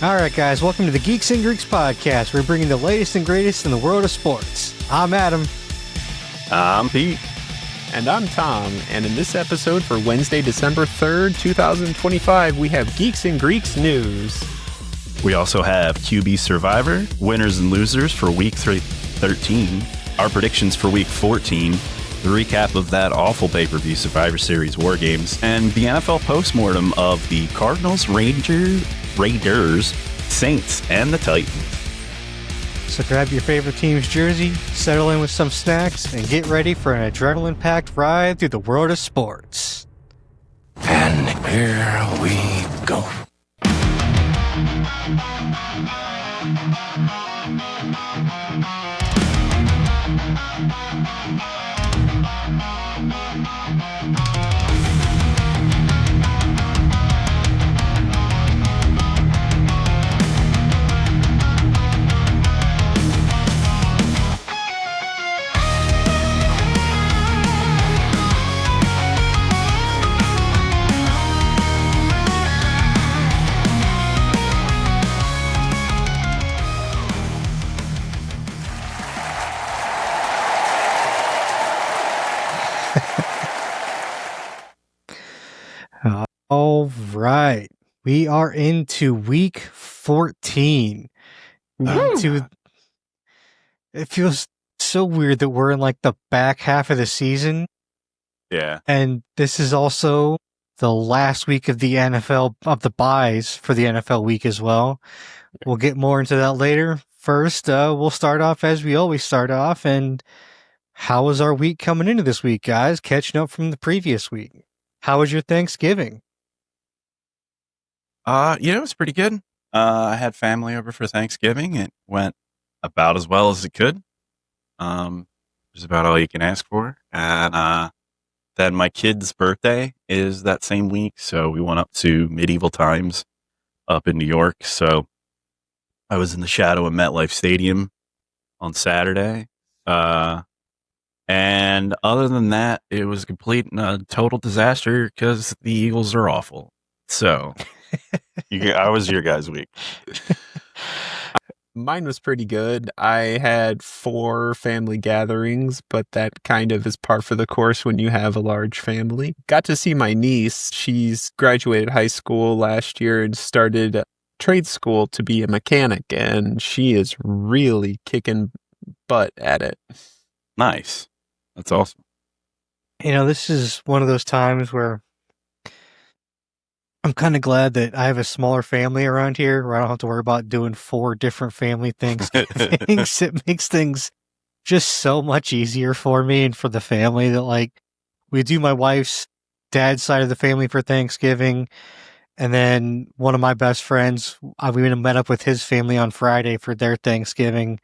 All right, guys, welcome to the Geeks and Greeks podcast. We're bringing the latest and greatest in the world of sports. I'm Adam. I'm Pete. And I'm Tom. And in this episode for Wednesday, December 3rd, 2025, we have Geeks and Greeks news. We also have QB Survivor, winners and losers for week 13, our predictions for week 14, the recap of that awful pay-per-view Survivor Series War Games, and the NFL postmortem of the Cardinals, Raiders, Saints, and the Titans. So grab your favorite team's jersey, settle in with some snacks, and get ready for an adrenaline-packed ride through the world of sports. And here we go. All right. We are into week 14. It feels so weird that we're in like the back half of the season. Yeah. And this is also the last week of the NFL, of the buys for the NFL week as well. We'll get more into that later. First, we'll start off as we always start off. And how was our week coming into this week, guys? Catching up from the previous week. How was your Thanksgiving? It was pretty good. I had family over for Thanksgiving. It went about as well as it could. It was about all you can ask for. And then my kid's birthday is that same week, so we went up to medieval times up in New York. So I was in the shadow of MetLife Stadium on Saturday. And other than that, it was a complete and total disaster because the Eagles are awful. So, how was your guys' week? Mine was pretty good. I had 4 family gatherings, but that kind of is par for the course when you have a large family. Got to see my niece. She's graduated high school last year and started trade school to be a mechanic, and she is really kicking butt at it. Nice. That's awesome. You know, this is one of those times where I'm kind of glad that I have a smaller family around here where I don't have to worry about doing 4 different family things. It makes things just so much easier for me and for the family that, like, we do my wife's dad's side of the family for Thanksgiving. And then one of my best friends, we met up with his family on Friday for their Thanksgiving.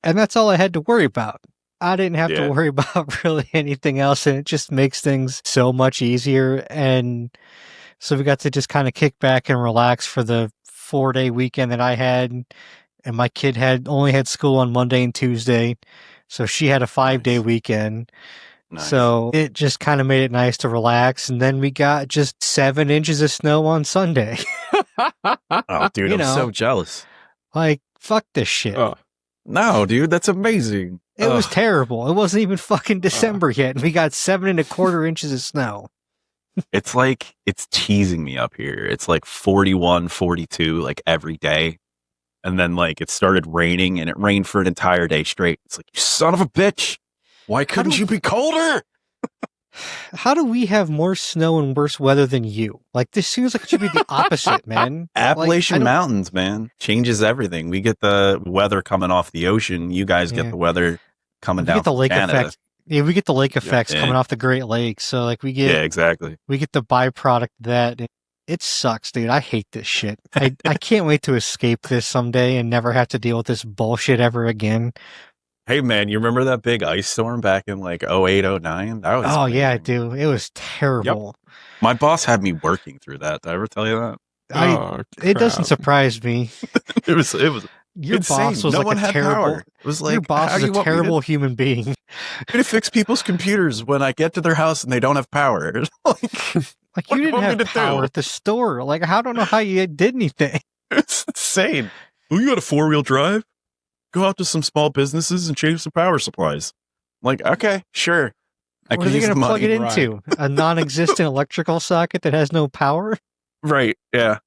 And that's all I had to worry about. I didn't have to worry about really anything else, and it just makes things so much easier. And so we got to just kind of kick back and relax for the 4-day weekend that I had. And my kid only had school on Monday and Tuesday, so she had a 5-day weekend. Nice. So it just kind of made it nice to relax. And then we got just 7 inches of snow on Sunday. Oh, dude, I'm so jealous. Like, fuck this shit. Oh. No, dude, that's amazing. It was terrible. It wasn't even fucking December yet, and we got 7.25 inches of snow. It's like, it's teasing me up here. It's like 41, 42, like every day. And then like it started raining, and it rained for an entire day straight. It's like, you son of a bitch. Why couldn't you be colder? How do we have more snow and worse weather than you? Like, this seems like it should be the opposite, man. Appalachian Mountains, man. Changes everything. We get the weather coming off the ocean. You guys get the weather coming down from Canada. Effect. Yeah, we get the lake effects coming off the Great Lakes. So, like, we get... Yeah, exactly. We get the byproduct of that. It sucks, dude. I hate this shit. I can't wait to escape this someday and never have to deal with this bullshit ever again. Hey, man, you remember that big ice storm back in like 08, 09? That was amazing. Yeah, I do. It was terrible. Yep. My boss had me working through that. Did I ever tell you that? It doesn't surprise me. It was your insane. boss was no like one a had terrible. Power. It was like, your boss is a terrible human being. I'm going to fix people's computers when I get to their house and they don't have power. Like you didn't have power at the store. Like, I don't know how you did anything. It's insane. Well, you got a 4-wheel drive? Go out to some small businesses and change some power supplies. I'm like, okay, sure. What are they going to plug it into? A non-existent electrical socket that has no power? Right, yeah.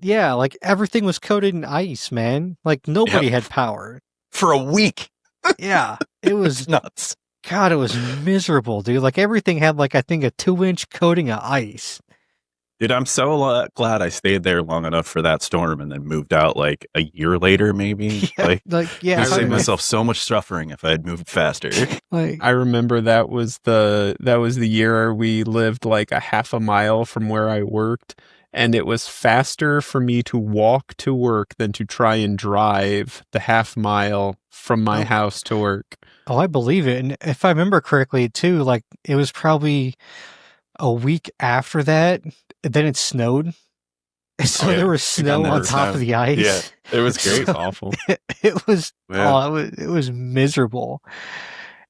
Yeah, like everything was coated in ice, man. Like nobody had power. For a week. Yeah, it was nuts. God, it was miserable, dude. Like everything had like, I think, a 2-inch coating of ice. Dude, I'm so glad I stayed there long enough for that storm and then moved out like a year later, maybe. I saved myself so much suffering if I had moved faster. I remember that was the year we lived like a half a mile from where I worked, and it was faster for me to walk to work than to try and drive the half mile from my house to work. Oh, I believe it. And if I remember correctly, too, like it was probably a week after that, then it snowed. So there was snow on top of the ice. Yeah, it was great. So awful. It was miserable.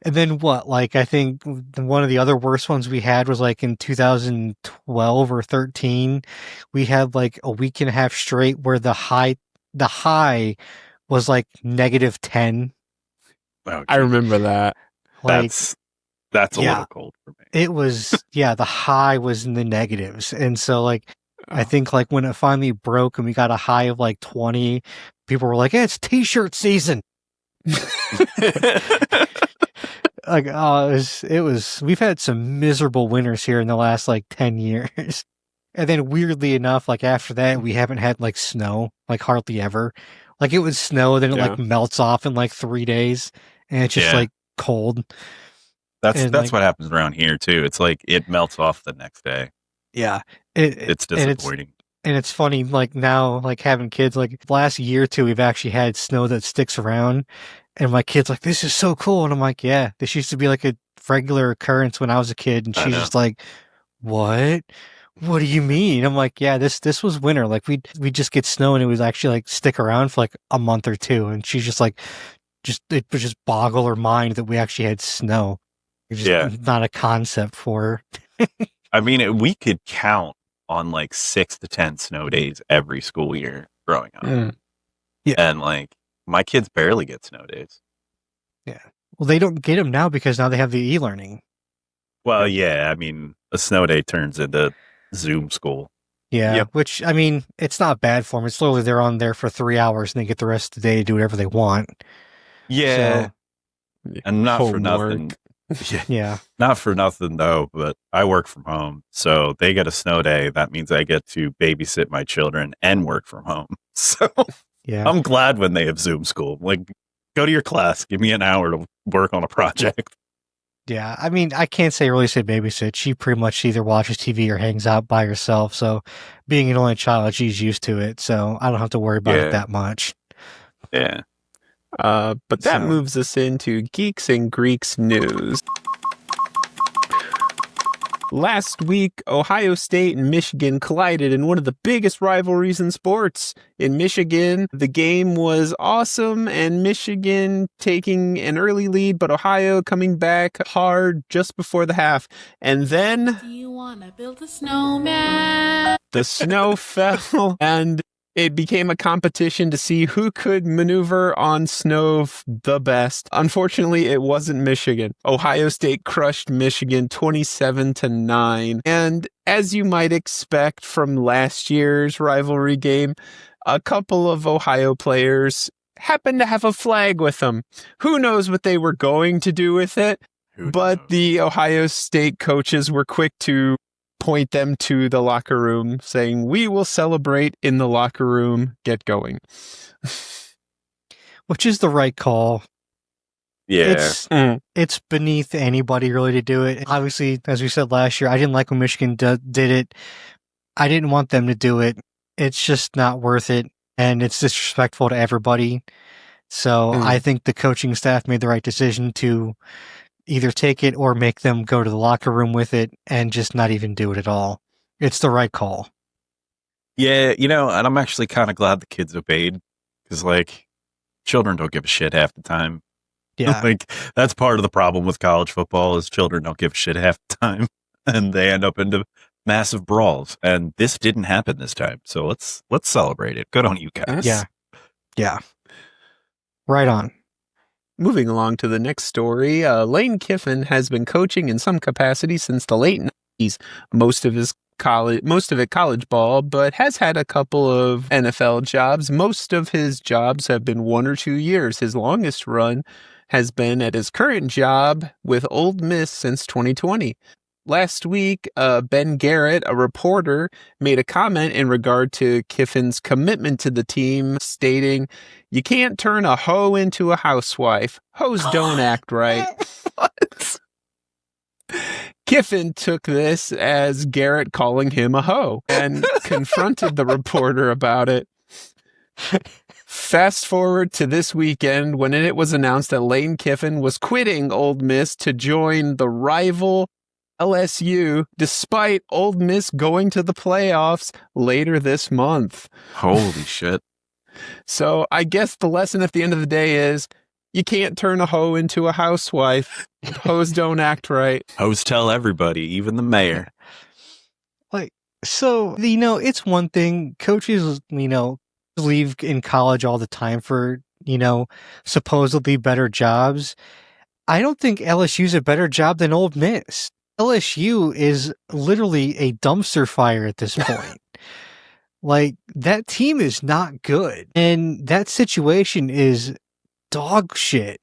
And then what? Like I think one of the other worst ones we had was like in 2012 or 13. We had like a week and a half straight where the high was like -10. Oh, I remember that. Like, that's a little cold for me. It was, the high was in the negatives. And so like, I think like when it finally broke and we got a high of like 20, people were like, hey, it's t-shirt season. Like, it was, we've had some miserable winters here in the last like 10 years. And then weirdly enough, like after that, we haven't had like snow, like hardly ever. Like it would snow, then it like melts off in like 3 days and it's just like cold. That's what happens around here too. It's like it melts off the next day. Yeah. It's disappointing. And it's funny, like now, like having kids, like last year or two, we've actually had snow that sticks around. And my kid's like, this is so cool. And I'm like, yeah, this used to be like a regular occurrence when I was a kid. And she's just like, what? What do you mean? I'm like, yeah, this was winter. Like we just get snow and it would actually like stick around for like a month or two. And she's just like, it would just boggle her mind that we actually had snow. It's just not a concept for her. I mean, we could count on like 6 to 10 snow days every school year growing up. Yeah. And like my kids barely get snow days. Yeah. Well, they don't get them now because now they have the e-learning. Well, yeah. I mean, a snow day turns into Zoom school. Yeah. Which, I mean, it's not bad for them. It's literally they're on there for 3 hours and they get the rest of the day to do whatever they want. Yeah. So, and not for nothing. Yeah. Not for nothing though, but I work from home. So they get a snow day. That means I get to babysit my children and work from home. So I'm glad when they have Zoom school. Like, go to your class, give me an hour to work on a project. Yeah. I mean, I can't really say babysit. She pretty much either watches TV or hangs out by herself. So being an only child, she's used to it. So I don't have to worry about it that much. Yeah. But that moves us into Geeks and Greeks news. Last week, Ohio State and Michigan collided in one of the biggest rivalries in sports. In Michigan, the game was awesome and Michigan taking an early lead, but Ohio coming back hard just before the half. And then do you want to build a snowman? The snow fell and it became a competition to see who could maneuver on snow the best. Unfortunately, it wasn't Michigan. Ohio State crushed Michigan 27-9. And as you might expect from last year's rivalry game, a couple of Ohio players happened to have a flag with them. Who knows what they were going to do with it? But the Ohio State coaches were quick to point them to the locker room, saying, we will celebrate in the locker room. Get going. Which is the right call. Yeah. It's beneath anybody really to do it. Obviously, as we said last year, I didn't like when Michigan did it. I didn't want them to do it. It's just not worth it. And it's disrespectful to everybody. So I think the coaching staff made the right decision to either take it or make them go to the locker room with it and just not even do it at all. It's the right call. Yeah, and I'm actually kind of glad the kids obeyed because, like, children don't give a shit half the time. Yeah. Like, that's part of the problem with college football is children don't give a shit half the time and they end up into massive brawls, and this didn't happen this time. So let's celebrate it. Good on you guys. Yeah. Right on. Moving along to the next story, Lane Kiffin has been coaching in some capacity since the late 90s, most of it college ball, but has had a couple of NFL jobs. Most of his jobs have been 1 or 2 years. His longest run has been at his current job with Ole Miss since 2020. Last week, Ben Garrett, a reporter, made a comment in regard to Kiffin's commitment to the team, stating, "You can't turn a hoe into a housewife. Hoes don't act right." What? Kiffin took this as Garrett calling him a hoe and confronted the reporter about it. Fast forward to this weekend when it was announced that Lane Kiffin was quitting Ole Miss to join the rival LSU, despite Ole Miss going to the playoffs later this month. Holy shit. So I guess the lesson at the end of the day is you can't turn a hoe into a housewife. Hoes don't act right. Hoes tell everybody, even the mayor. So, it's one thing. Coaches, leave in college all the time for, supposedly better jobs. I don't think LSU's a better job than Ole Miss. LSU is literally a dumpster fire at this point. That team is not good. And that situation is dog shit.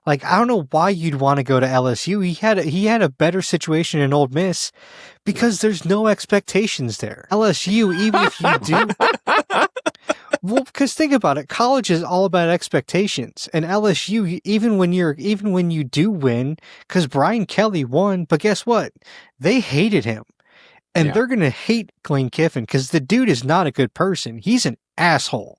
I don't know why you'd want to go to LSU. He had a better situation in Ole Miss because there's no expectations there. LSU, even if you do, well, because think about it, college is all about expectations, and LSU, even when you do win, because Brian Kelly won, but guess what? They hated him, and they're gonna hate Lane Kiffin because the dude is not a good person. He's an asshole.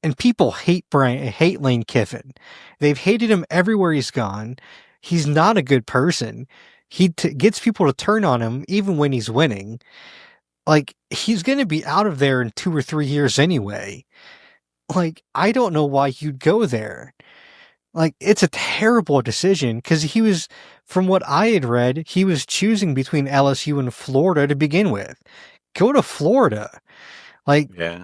And people hate Lane Kiffin. They've hated him everywhere he's gone. He's not a good person. He gets people to turn on him even when he's winning. He's going to be out of there in 2 or 3 years anyway. I don't know why you'd go there. It's a terrible decision because from what I had read, he was choosing between LSU and Florida to begin with. Go to Florida. Yeah.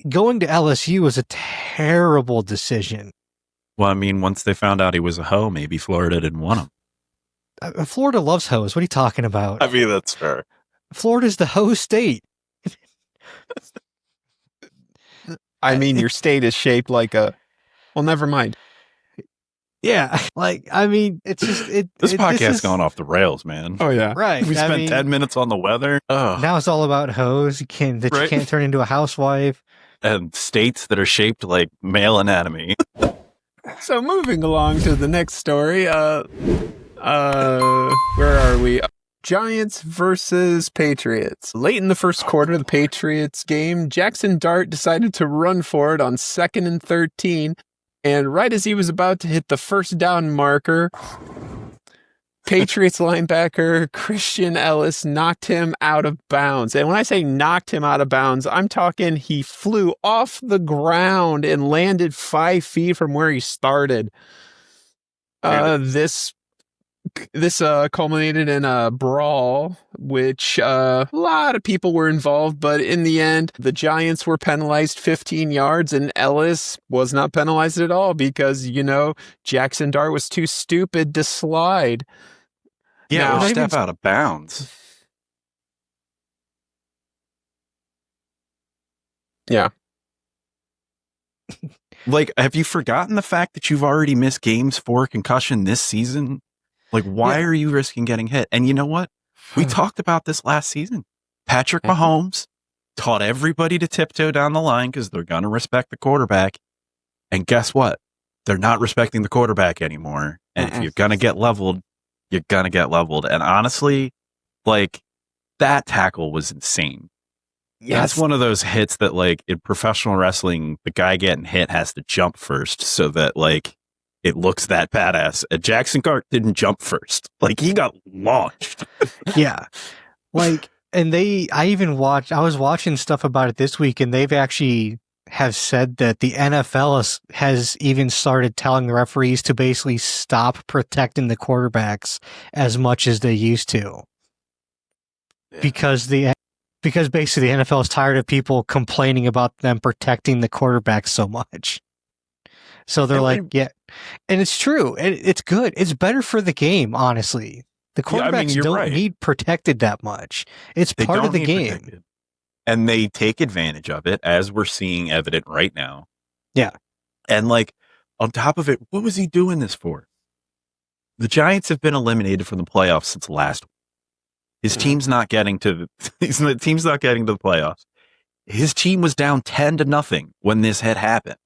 Going to LSU was a terrible decision. Well, I mean, once they found out he was a hoe, maybe Florida didn't want him. Florida loves hoes. What are you talking about? I mean, that's fair. Florida's the hoe state. I mean, your state is shaped like a... Well, never mind. Yeah. It's just... This podcast is going off the rails, man. Oh, yeah. Right. We spent 10 minutes on the weather. Now it's all about hoes. You can't turn into a housewife. And states that are shaped like male anatomy. So moving along to the next story, where are we? Giants versus Patriots. Late in the first quarter of the Patriots game, Jaxson Dart decided to run for it on 2nd and 13, and right as he was about to hit the first down marker, Patriots linebacker Christian Ellis knocked him out of bounds. And when I say knocked him out of bounds, I'm talking he flew off the ground and landed 5 feet from where he started. This culminated in a brawl, which a lot of people were involved, but in the end, the Giants were penalized 15 yards, and Ellis was not penalized at all because, Jaxson Dart was too stupid to slide. Yeah, step out of bounds. Yeah. Have you forgotten the fact that you've already missed games for concussion this season? Why are you risking getting hit? And you know what? We talked about this last season. Patrick Mahomes taught everybody to tiptoe down the line because they're going to respect the quarterback. And guess what? They're not respecting the quarterback anymore. And if you're going to get leveled, you're going to get leveled. And honestly, that tackle was insane. Yes. That's one of those hits that, in professional wrestling, the guy getting hit has to jump first so that, it looks that badass. Jaxson Dart didn't jump first. He got launched. Yeah. And I was watching stuff about it this week, and they've actually have said that the NFL has even started telling the referees to basically stop protecting the quarterbacks as much as they used to. Yeah. because basically the NFL is tired of people complaining about them protecting the quarterback so much. So they're yeah, and it's true. It's good. It's better for the game, honestly. The quarterbacks don't need protected that much. It's part of the game. Protected. And they take advantage of it, as we're seeing evident right now. Yeah. And like, on top of it, what was he doing this for? The Giants have been eliminated from the playoffs since last week. His team's not getting to the team's not getting to the playoffs. His team was down 10-0 when this had happened.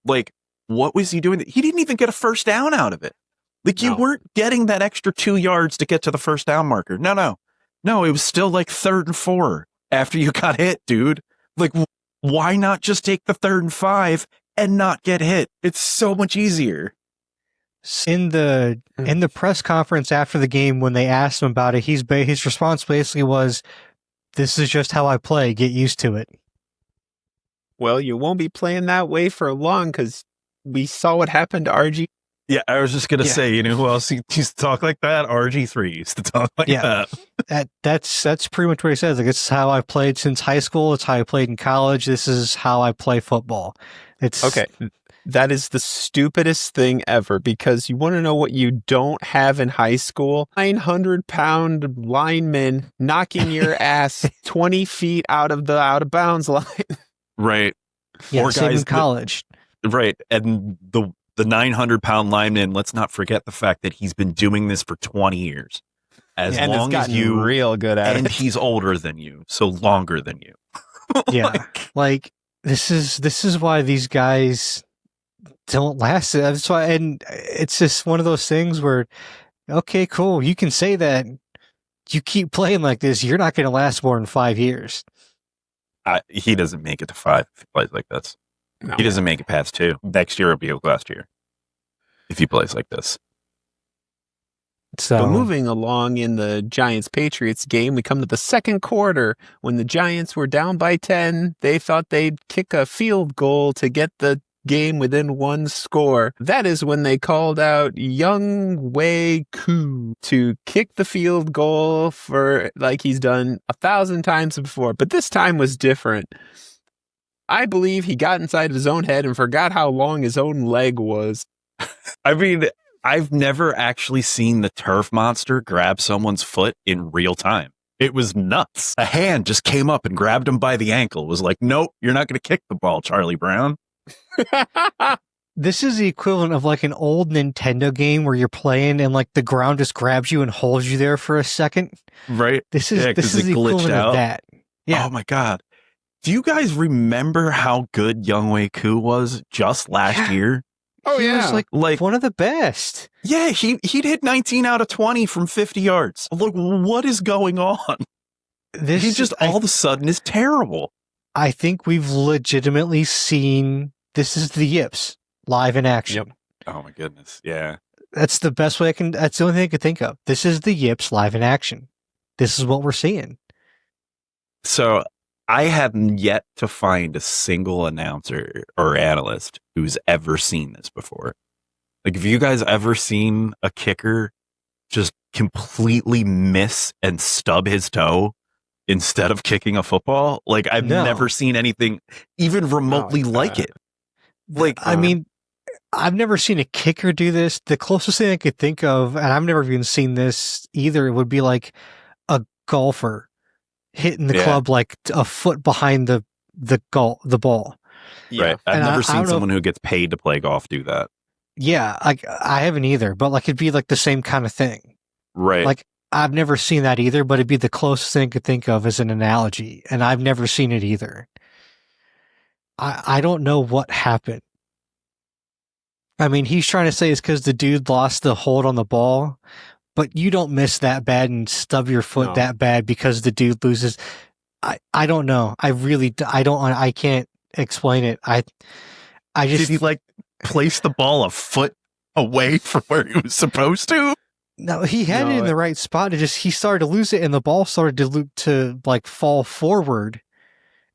Like, what was he doing? He didn't even get a first down out of it. Like, you weren't getting that extra 2 yards to get to the first down marker. No, it was still like 3rd and 4 after you got hit, dude. Like, why not just take the 3rd and 5 and not get hit? It's so much easier. In the press conference after the game, when they asked him about it, his response basically was, "This is just how I play. Get used to it." Well, you won't be playing that way for long, because we saw what happened to RG. Yeah, I was just gonna say, you know who else used to talk like that? RG3 used to talk like that. That's pretty much what he says. Like, this is how I played since high school. It's how I played in college. This is how I play football. It's okay. That is the stupidest thing ever, because you want to know what you don't have in high school? 900-pound linemen knocking your ass 20 feet out of bounds line. Right. Yeah, same in college. Right. And the 900-pound lineman, let's not forget the fact that he's been doing this for 20 years. As long as you real good at and it. He's older than you, so longer than you. Yeah. like this is why these guys don't last. That's why, and it's just one of those things where, okay, cool, you can say that. You keep playing like this, you're not going to last more than 5 years. He doesn't make it to 5 if he plays like this. No. He doesn't make it past 2. Next year will be last year if he plays like this. So moving along in the Giants-Patriots game, we come to the second quarter. When the Giants were down by 10, they thought they'd kick a field goal to get the game within 1 score. That is when they called out Young Wei Koo to kick the field goal for like he's done 1,000 times before. But this time was different. I believe he got inside his own head and forgot how long his own leg was. I mean, I've never actually seen the turf monster grab someone's foot in real time. It was nuts. A hand just came up and grabbed him by the ankle. It was like, nope, you're not going to kick the ball, Charlie Brown. This is the equivalent of like an old Nintendo game where you're playing and like the ground just grabs you and holds you there for a second. Right. This is the equivalent of that. Yeah. Oh my God. Do you guys remember how good Young Wei Koo was just last year? Oh, he was like one of the best. Yeah, he'd hit 19 out of 20 from 50 yards. Look, what is going on? He just all of a sudden is terrible. I think we've legitimately seen this is the Yips live in action. Yep. Oh my goodness. Yeah. That's the best way that's the only thing I could think of. This is the Yips live in action. This is what we're seeing. So I have yet to find a single announcer or analyst who's ever seen this before. Like, have you guys ever seen a kicker just completely miss and stub his toe instead of kicking a football? Like, I've never seen anything even remotely like it. Like, I mean, I've never seen a kicker do this. The closest thing I could think of, and I've never even seen this either, would be like a golfer hitting the club like a foot behind the ball. Right. I've never seen someone who gets paid to play golf do that. Yeah, like I haven't either, but like it'd be like the same kind of thing. Right. Like I've never seen that either, but it'd be the closest thing I could think of as an analogy, and I've never seen it either. I don't know what happened. I mean, he's trying to say it's because the dude lost the hold on the ball, but you don't miss that bad and stub your foot that bad because the dude loses. I don't know. I can't explain it. I just... Did he like place the ball a foot away from where he was supposed to? No, he had it in the right spot. He started to lose it and the ball started to like fall forward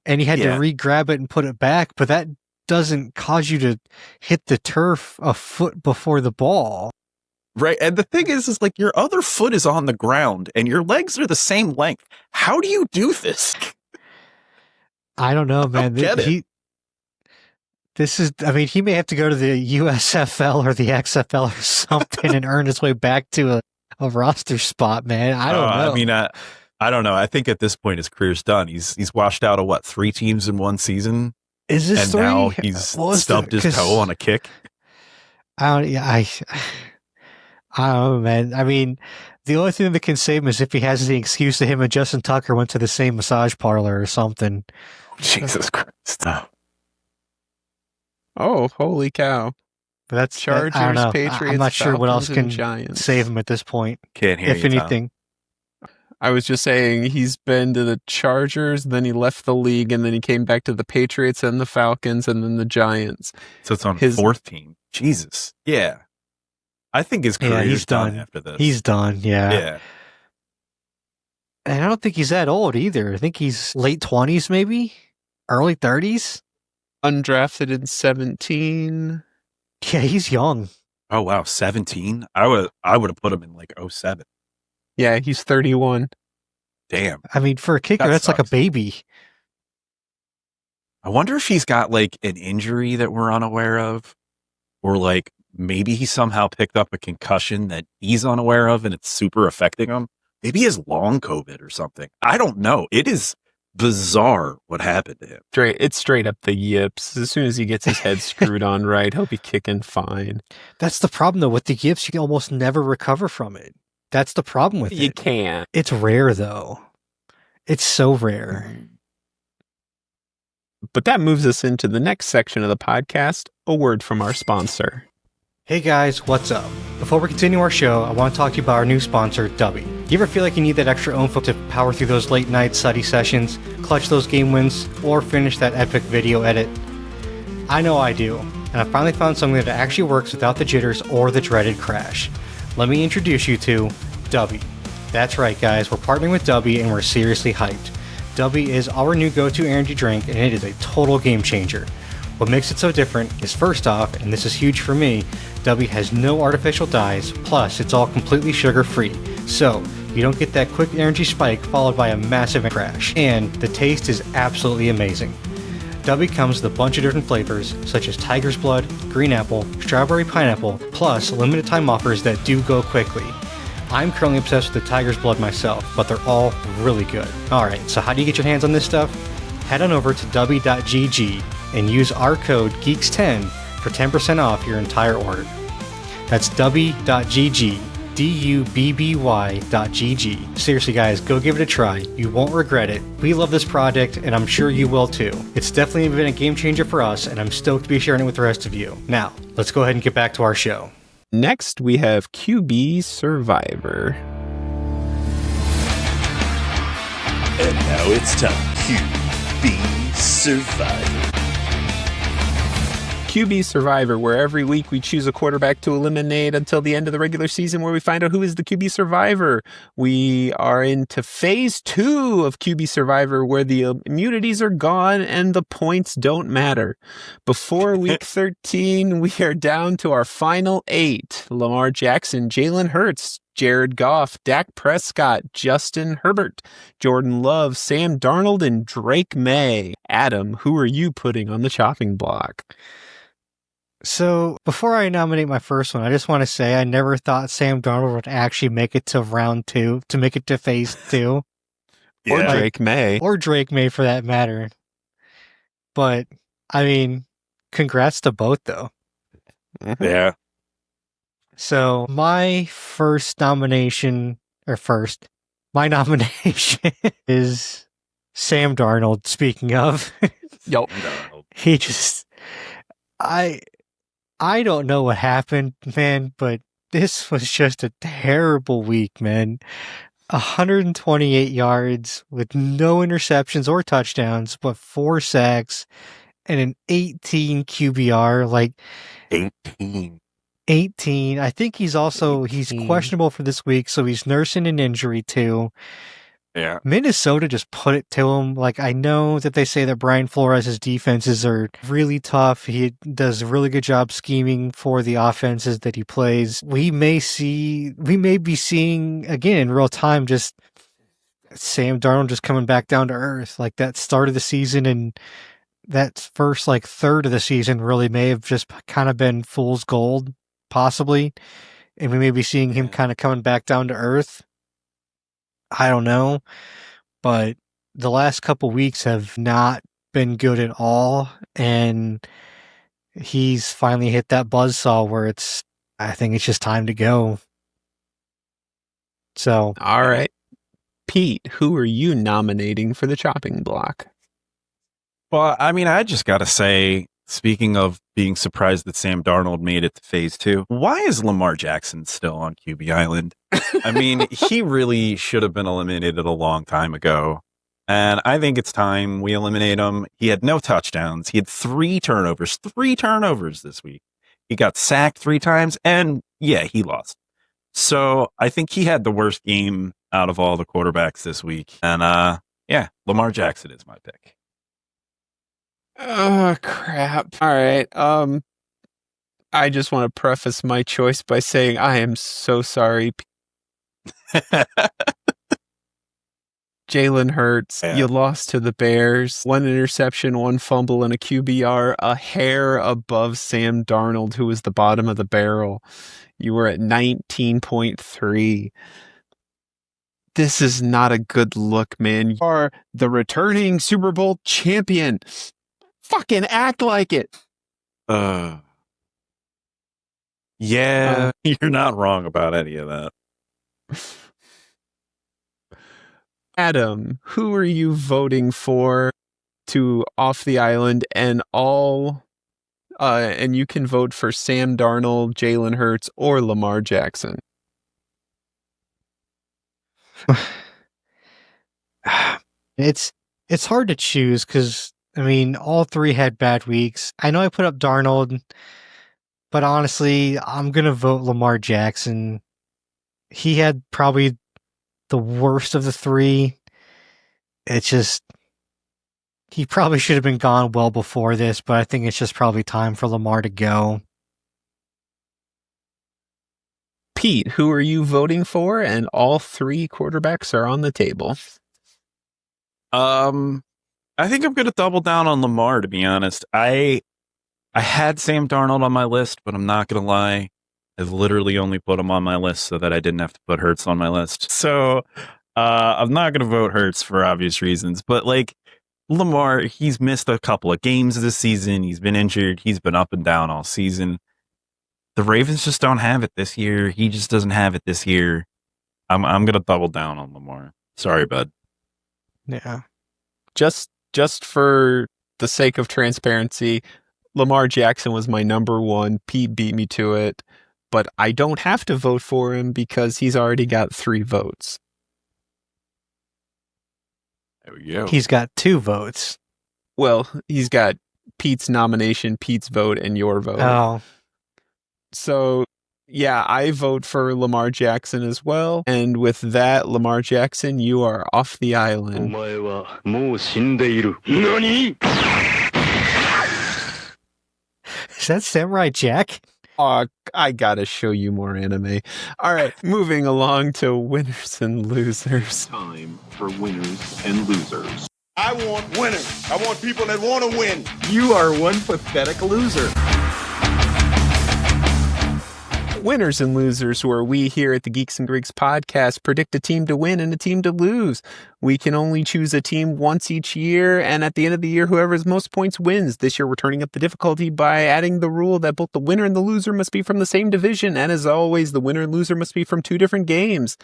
and he had to re-grab it and put it back. But that doesn't cause you to hit the turf a foot before the ball. Right. And the thing is like your other foot is on the ground and your legs are the same length. How do you do this? I don't know, man. Get it. He may have to go to the USFL or the XFL or something and earn his way back to a roster spot, man. I don't know. I mean, I don't know. I think at this point his career's done. He's washed out of 3 teams in one season. Is this and 3? Now he's stubbed his toe on a kick. I don't know, man. I mean, the only thing that can save him is if he has the excuse that him and Justin Tucker went to the same massage parlor or something. Jesus Christ. Oh, holy cow. But that's Chargers, I don't know. Patriots, I'm not sure what else Falcons, can and Giants. save him at this point. Can't hear if you, Tom. anything. I was just saying he's been to the Chargers, then he left the league, and then he came back to the Patriots and the Falcons and then the Giants. So it's on his 4th team. Jesus. Yeah. I think his career is done after this. He's done, yeah. Yeah. And I don't think he's that old either. I think he's late 20s maybe? Early 30s? Undrafted in 17. Yeah, he's young. Oh wow, 17? I would have put him in like 07. Yeah, he's 31. Damn. I mean, for a kicker, that's like a baby. I wonder if he's got like an injury that we're unaware of, or like maybe he somehow picked up a concussion that he's unaware of and it's super affecting him. Maybe he has long COVID or something. I don't know. It is bizarre what happened to him. It's straight up the yips. As soon as he gets his head screwed on right, he'll be kicking fine. That's the problem, though. With the yips, you can almost never recover from it. That's the problem with it. You can't. It's rare, though. It's so rare. But that moves us into the next section of the podcast, a word from our sponsor. Hey guys, what's up? Before we continue our show, I want to talk to you about our new sponsor, W. You ever feel like you need that extra oomph to power through those late night study sessions, clutch those game wins, or finish that epic video edit? I know I do, and I finally found something that actually works without the jitters or the dreaded crash. Let me introduce you to W. That's right guys, we're partnering with W and we're seriously hyped. W is our new go-to energy drink and it is a total game changer. What makes it so different is first off, and this is huge for me, W has no artificial dyes, plus it's all completely sugar-free. So, you don't get that quick energy spike followed by a massive crash. And the taste is absolutely amazing. W comes with a bunch of different flavors, such as tiger's blood, green apple, strawberry pineapple, plus limited time offers that do go quickly. I'm currently obsessed with the tiger's blood myself, but they're all really good. Alright, so how do you get your hands on this stuff? Head on over to w.gg and use our code GEEKS10 for 10% off your entire order. That's w.gg, dubby.gg. Seriously guys, go give it a try. You won't regret it. We love this product and I'm sure you will too. It's definitely been a game changer for us and I'm stoked to be sharing it with the rest of you. Now, let's go ahead and get back to our show. Next, we have QB Survivor. And now it's time, QB Survivor. QB Survivor, where every week we choose a quarterback to eliminate until the end of the regular season, where we find out who is the QB Survivor. We are into phase 2 of QB Survivor, where the immunities are gone and the points don't matter. Before week 13, we are down to our final 8. Lamar Jackson, Jalen Hurts, Jared Goff, Dak Prescott, Justin Herbert, Jordan Love, Sam Darnold, and Drake May. Adam, who are you putting on the chopping block? So, before I nominate my first one, I just want to say I never thought Sam Darnold would actually make it to round 2, to make it to phase 2. Or Drake May. Or Drake May, for that matter. But, I mean, congrats to both, though. Yeah. So, my nomination is Sam Darnold, speaking of. Yo. He just... I don't know what happened, man, but this was just a terrible week, man. 128 yards with no interceptions or touchdowns, but 4 sacks and an 18 QBR, like 18. I think he's questionable for this week, so he's nursing an injury too. Yeah. Minnesota just put it to him. Like, I know that they say that Brian Flores' defenses are really tough. He does a really good job scheming for the offenses that he plays. We may be seeing again in real time just Sam Darnold just coming back down to earth. Like that start of the season and that first like third of the season really may have just kind of been fool's gold, possibly. And we may be seeing him kind of coming back down to earth. I don't know. But the last couple weeks have not been good at all. And he's finally hit that buzzsaw where I think it's just time to go. So. All right. Pete, who are you nominating for the chopping block? Well, I mean, I just got to say, speaking of being surprised that Sam Darnold made it to phase 2, why is Lamar Jackson still on QB Island? I mean, he really should have been eliminated a long time ago. And I think it's time we eliminate him. He had no touchdowns. He had 3 turnovers this week. He got sacked 3 times, and yeah, he lost. So I think he had the worst game out of all the quarterbacks this week. And yeah, Lamar Jackson is my pick. Oh, crap. All right. I just want to preface my choice by saying I am so sorry. Jalen Hurts, you lost to the Bears. 1 interception, 1 fumble, and a QBR, a hair above Sam Darnold, who was the bottom of the barrel. You were at 19.3. This is not a good look, man. You are the returning Super Bowl champion. Fucking act like it. Yeah, you're not wrong about any of that. Adam, who are you voting for to off the island and you can vote for Sam Darnold, Jalen Hurts, or Lamar Jackson? It's hard to choose because, I mean, all 3 had bad weeks. I know I put up Darnold, but honestly, I'm going to vote Lamar Jackson. He had probably the worst of the 3. It's just, he probably should have been gone well before this, but I think it's just probably time for Lamar to go. Pete, who are you voting for? And all 3 quarterbacks are on the table. I think I'm going to double down on Lamar, to be honest. I had Sam Darnold on my list, but I'm not going to lie. I literally only put him on my list so that I didn't have to put Hurts on my list. So I'm not going to vote Hurts for obvious reasons. But like Lamar, he's missed a couple of games this season. He's been injured. He's been up and down all season. The Ravens just don't have it this year. He just doesn't have it this year. I'm going to double down on Lamar. Sorry, bud. Yeah. Just for the sake of transparency, Lamar Jackson was my number 1. Pete beat me to it, but I don't have to vote for him because he's already got 3 votes. There we go. He's got 2 votes. Well, he's got Pete's nomination, Pete's vote, and your vote. Oh. So, yeah, I vote for Lamar Jackson as well. And with that, Lamar Jackson, you are off the island. Is that Samurai Jack? I gotta show you more anime. All right, moving along to winners and losers. Time for winners and losers. I want winners. I want people that want to win. You are one pathetic loser. Winners and losers, where we here at the Geeks and Greeks podcast predict a team to win and a team to lose. We can only choose a team once each year, and at the end of the year, whoever has most points wins. This year, we're turning up the difficulty by adding the rule that both the winner and the loser must be from the same division, and as always, the winner and loser must be from 2 different games.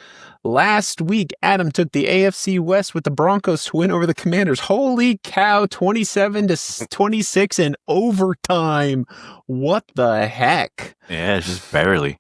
Last week, Adam took the AFC West with the Broncos to win over the Commanders. Holy cow, 27-26 in overtime. What the heck? Yeah, just barely.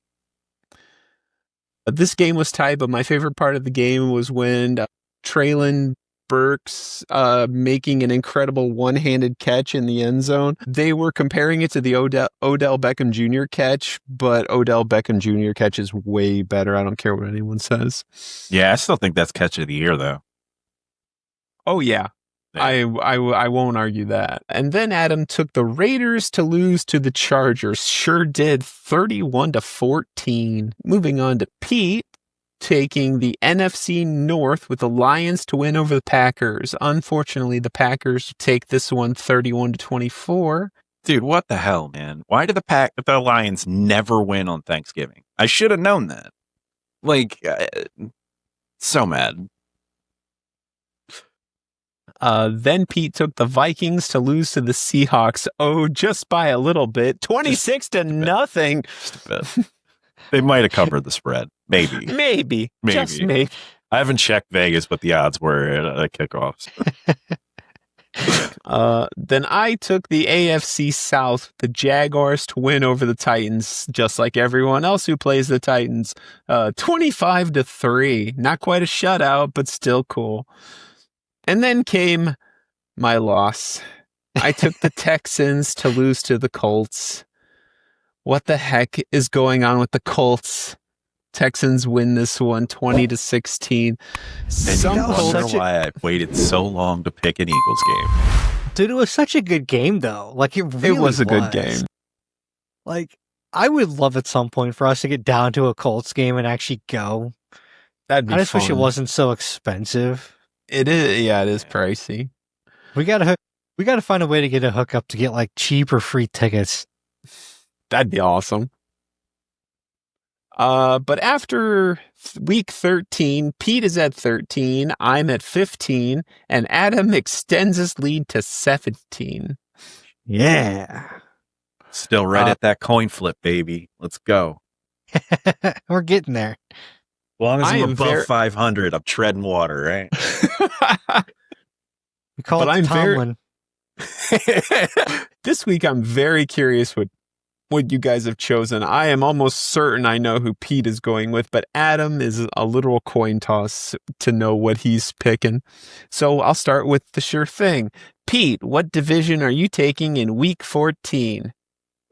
This game was tied, but my favorite part of the game was when Traylon Burks making an incredible one-handed catch in the end zone. They were comparing it to the Odell Beckham Jr. catch, but Odell Beckham Jr. catch is way better. I don't care what anyone says. Yeah, I still think that's catch of the year, though. Oh, yeah. I won't argue that. And then Adam took the Raiders to lose to the Chargers. Sure did, 31-14. Moving on to Pete, taking the NFC North with the Lions to win over the Packers. Unfortunately, the Packers take this one 31-24. Dude, what the hell, man? Why do the Lions never win on Thanksgiving? I should have known that. Like, so mad. Then Pete took the Vikings to lose to the Seahawks. Oh, just by a little bit. 26-0. Just a bit. They might have covered the spread. Maybe. Maybe. Just maybe. I haven't checked Vegas what the odds were at kickoffs. Then I took the AFC South, the Jaguars, to win over the Titans, just like everyone else who plays the Titans. 25-3. Not quite a shutout, but still cool. And then came my loss. I took the Texans to lose to the Colts. What the heck is going on with the Colts? Texans win this one 20-16. And I wonder why I waited so long to pick an Eagles game. Dude, it was such a good game, though. Like, it really was a good game. Like, I would love at some point for us to get down to a Colts game and actually go. That'd be I just fun. wish it wasn't so expensive. It is, yeah, it is pricey. We gotta find a way to get a hookup to get like cheap or free tickets. That'd be awesome. But after week 13, Pete is at 13, I'm at 15, and Adam extends his lead to 17. Yeah. Still right at that coin flip, baby. Let's go. We're getting there. As long as I'm above 500, I'm treading water, right? We call it Tomlin. This week, I'm very curious what you guys have chosen. I am almost certain I know who Pete is going with, but Adam is a literal coin toss to know what he's picking. So I'll start with the sure thing. Pete, what division are you taking in week 14?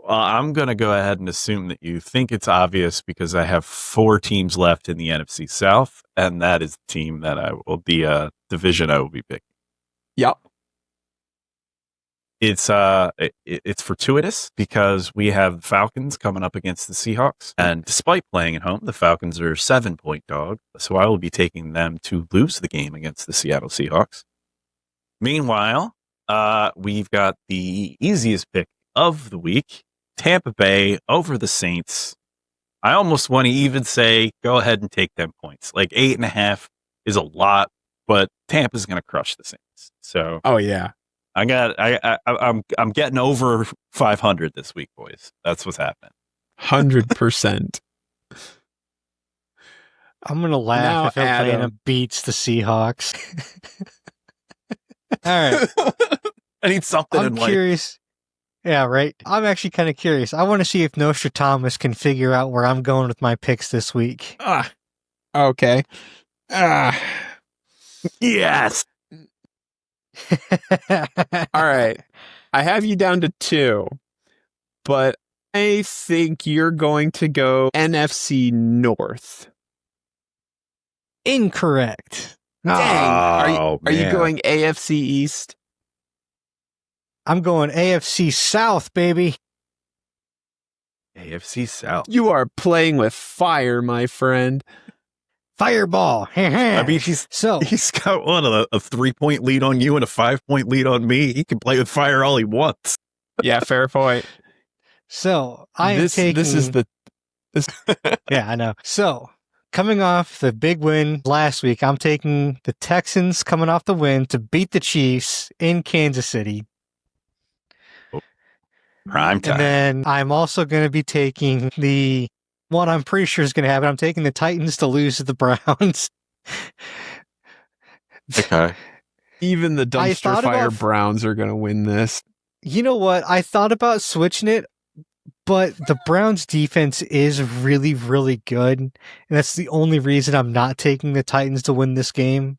Well, I'm going to go ahead and assume that you think it's obvious because I have 4 teams left in the NFC South, and that is the team that division I will be picking. Yep. It's fortuitous because we have Falcons coming up against the Seahawks, and despite playing at home, the Falcons are 7-point dog, so I will be taking them to lose the game against the Seattle Seahawks. Meanwhile, we've got the easiest pick of the week. Tampa Bay over the Saints. I almost want to even say, go ahead and take them points. Like 8.5 is a lot, but Tampa's going to crush the Saints. So, oh yeah, I'm getting over 500 this week, boys. That's what's happening. 100%. I'm gonna laugh Now, if Atlanta Adam beats the Seahawks. All right, I need something I'm in life. curious. Yeah, right. I'm actually kind of curious. I want to see if Nostradamus can figure out where I'm going with my picks this week. Okay. Yes. All right. I have you down to 2, but I think you're going to go NFC North. Incorrect. Dang. Oh, Are you man. going AFC East? I'm going AFC South, baby. AFC South. You are playing with fire, my friend. Fireball. I mean, he's got what, a 3-point lead on you and a 5-point lead on me. He can play with fire all he wants. Yeah, fair point. So I am taking. This is the. Yeah, I know. So coming off the big win last week, I'm taking the Texans coming off the win to beat the Chiefs in Kansas City. Prime time. And then I'm also going to be taking the one I'm pretty sure is going to happen. I'm taking the Titans to lose to the Browns. Okay. Even the dumpster fire Browns are going to win this. You know what? I thought about switching it, but the Browns defense is really, really good. And that's the only reason I'm not taking the Titans to win this game.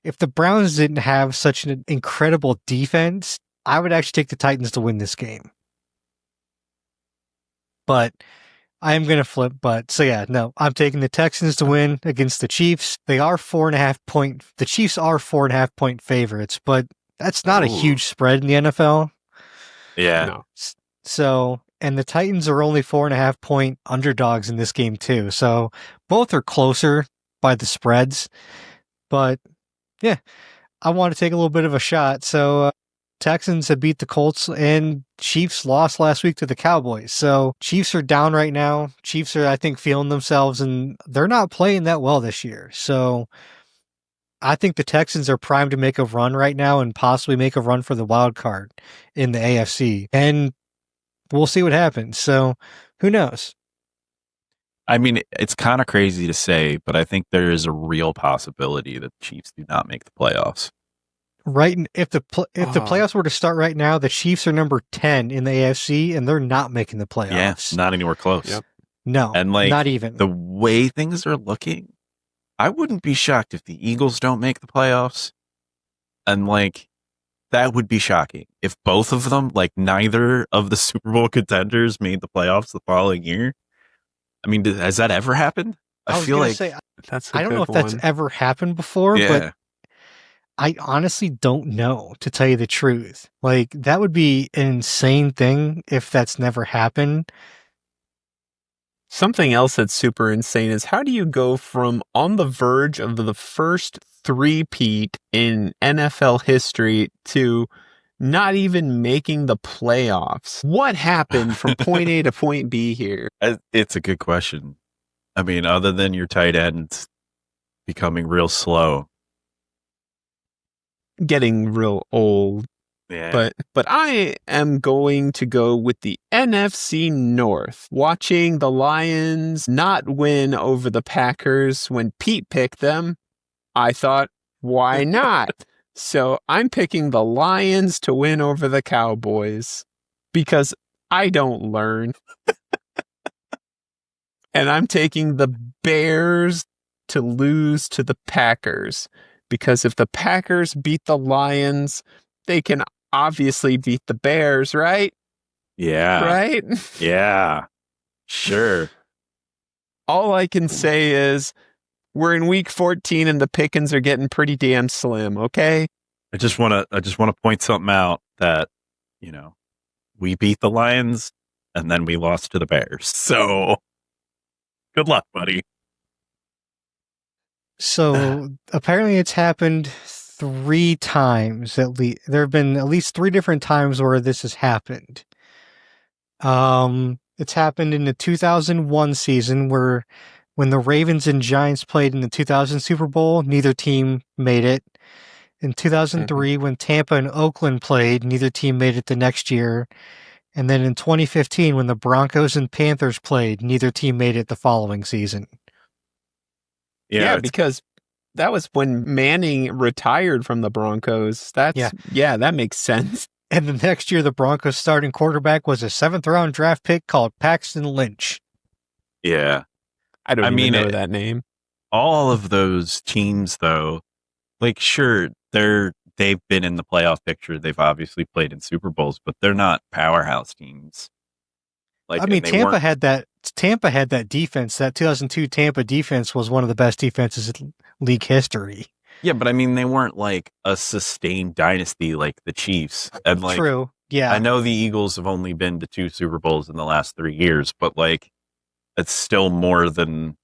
If the Browns didn't have such an incredible defense, I would actually take the Titans to win this game. But I am going to flip, but so yeah, no, I'm taking the Texans to win against the Chiefs. They are 4.5 point. The Chiefs are 4.5 point favorites, but that's not a huge spread in the NFL. Yeah. No. So, and the Titans are only 4.5 point underdogs in this game too. So both are closer by the spreads, but yeah, I want to take a little bit of a shot. So Texans have beat the Colts and Chiefs lost last week to the Cowboys. So Chiefs are down right now. Chiefs are, I think, feeling themselves and they're not playing that well this year. So I think the Texans are primed to make a run right now and possibly make a run for the wild card in the AFC. And we'll see what happens. So who knows? I mean, it's kind of crazy to say, but I think there is a real possibility that the Chiefs do not make the playoffs. Right, if the playoffs were to start right now, the Chiefs are number 10 in the AFC, and they're not making the playoffs. Yeah, not anywhere close. Yep. No, and like not even the way things are looking, I wouldn't be shocked if the Eagles don't make the playoffs, and like that would be shocking if both of them, like neither of the Super Bowl contenders, made the playoffs the following year. I mean, has that ever happened? I feel like that's. I don't know if that's ever happened before, but I honestly don't know, to tell you the truth. Like, that would be an insane thing if that's never happened. Something else that's super insane is how do you go from on the verge of the first three-peat in NFL history to not even making the playoffs? What happened from point A to point B here? It's a good question. I mean, other than your tight end becoming real slow. Getting real old. Yeah. But I am going to go with the NFC North. Watching the Lions not win over the Packers when Pete picked them, I thought, why not? So I'm picking the Lions to win over the Cowboys because I don't learn. And I'm taking the Bears to lose to the Packers. Because if the Packers beat the Lions, they can obviously beat the Bears, right? Yeah. Right? Yeah. Sure. All I can say is we're in week 14 and the pickings are getting pretty damn slim, okay? I just want to point something out that, you know, we beat the Lions and then we lost to the Bears. So good luck, buddy. So apparently it's happened 3 times at least. There have been at least 3 different times where this has happened. It's happened in the 2001 season when the Ravens and Giants played in the 2000 Super Bowl, neither team made it. In 2003, when Tampa and Oakland played, neither team made it the next year. And then in 2015, when the Broncos and Panthers played, neither team made it the following season. Yeah, because that was when Manning retired from the Broncos. That makes sense. And the next year, the Broncos' starting quarterback was a 7th-round draft pick called Paxton Lynch. Yeah. I don't even know that name. All of those teams, though, like, sure, they've been in the playoff picture. They've obviously played in Super Bowls, but they're not powerhouse teams. Like, I mean, Tampa had that defense. That 2002 Tampa defense was one of the best defenses in league history. Yeah, but I mean, they weren't like a sustained dynasty like the Chiefs. And like, true. Yeah. I know the Eagles have only been to 2 Super Bowls in the last 3 years, but like, it's still more than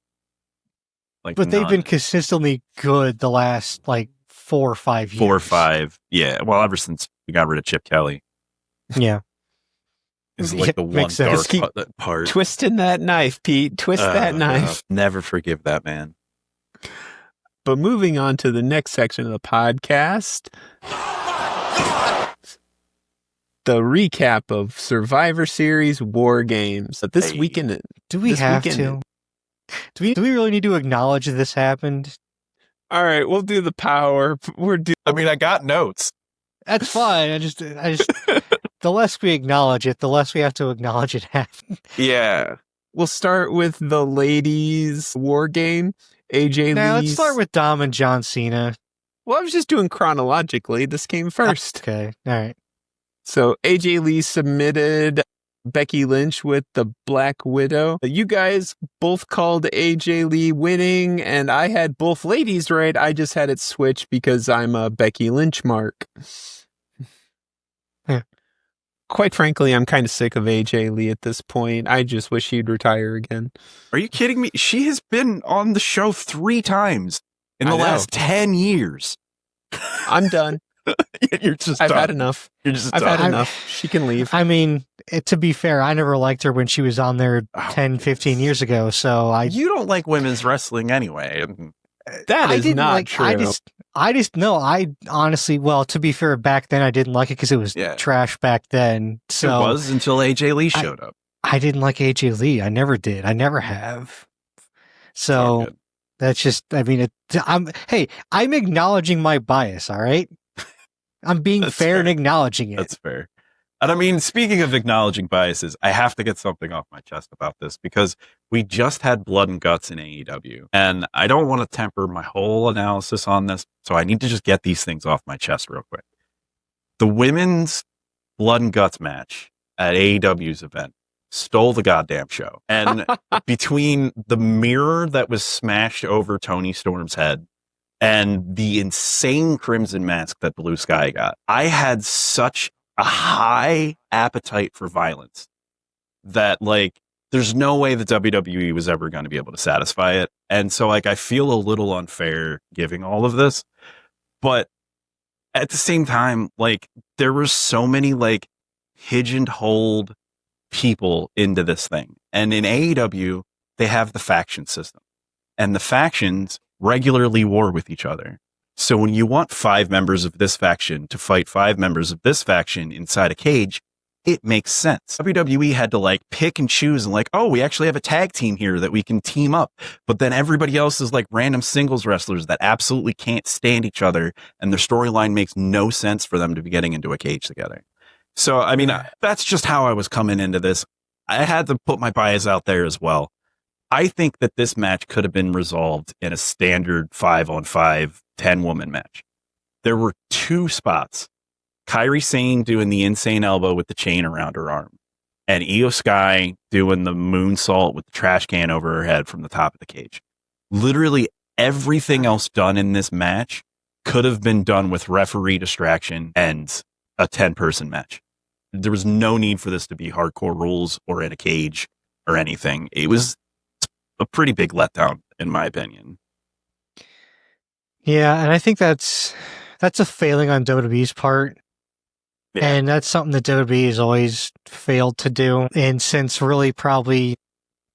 like. But they've been consistently good the last like 4 or 5 years. 4 or 5. Yeah. Well, ever since we got rid of Chip Kelly. Yeah. Is like the one dark part. Twisting that knife, Pete. Twist that knife. Never forgive that man. But moving on to the next section of the podcast, the recap of Survivor Series War Games. This weekend. Do we have to? Do we really need to acknowledge this happened? All right, we'll do the power. I mean, I got notes. That's fine. I just the less we acknowledge it, the less we have to acknowledge it happened. Yeah. We'll start with the ladies' war game. AJ Now Lee's... let's start with Dom and John Cena. Well, I was just doing chronologically. This came first. Okay. All right. So AJ Lee submitted Becky Lynch with the Black Widow. You guys both called AJ Lee winning, and I had both ladies right. I just had it switched because I'm a Becky Lynch mark. Yeah. Quite frankly, I'm kind of sick of AJ Lee at this point. I just wish he'd retire again. Are you kidding me? She has been on the show 3 times in the last 10 years. I'm done. You're just I've done. had enough. I've had enough. She can leave. I mean, to be fair, I never liked her when she was on there 10, 15 years ago. So You don't like women's wrestling anyway. That is not true. I honestly, well, to be fair, back then I didn't like it because it was trash back then. So it was until AJ Lee showed up. I didn't like AJ Lee. I never did. I never have. So that's just, I mean, I'm acknowledging my bias. All right. I'm being fair and acknowledging it. That's fair. And I mean, speaking of acknowledging biases, I have to get something off my chest about this because we just had blood and guts in AEW. And I don't want to temper my whole analysis on this. So I need to just get these things off my chest real quick. The women's blood and guts match at AEW's event stole the goddamn show. And between the mirror that was smashed over Tony Storm's head and the insane crimson mask that Blue Sky got, I had such a high appetite for violence that, like, there's no way the WWE was ever going to be able to satisfy it. And so, like, I feel a little unfair giving all of this, but at the same time, like, there were so many, like, pigeonholed people into this thing. And in AEW, they have the faction system, and the factions regularly war with each other. So when you want 5 members of this faction to fight 5 members of this faction inside a cage, it makes sense. WWE had to, like, pick and choose and, like, oh, we actually have a tag team here that we can team up. But then everybody else is like random singles wrestlers that absolutely can't stand each other, and their storyline makes no sense for them to be getting into a cage together. So, I mean, that's just how I was coming into this. I had to put my bias out there as well. I think that this match could have been resolved in a standard 5-on-5, 10-woman match. There were 2 spots. Kairi Sane doing the insane elbow with the chain around her arm, and Io Sky doing the moonsault with the trash can over her head from the top of the cage. Literally everything else done in this match could have been done with referee distraction and a 10-person match. There was no need for this to be hardcore rules or in a cage or anything. It was a pretty big letdown, in my opinion. Yeah, and I think that's a failing on WWE's part. Yeah. And that's something that WWE has always failed to do. And since really probably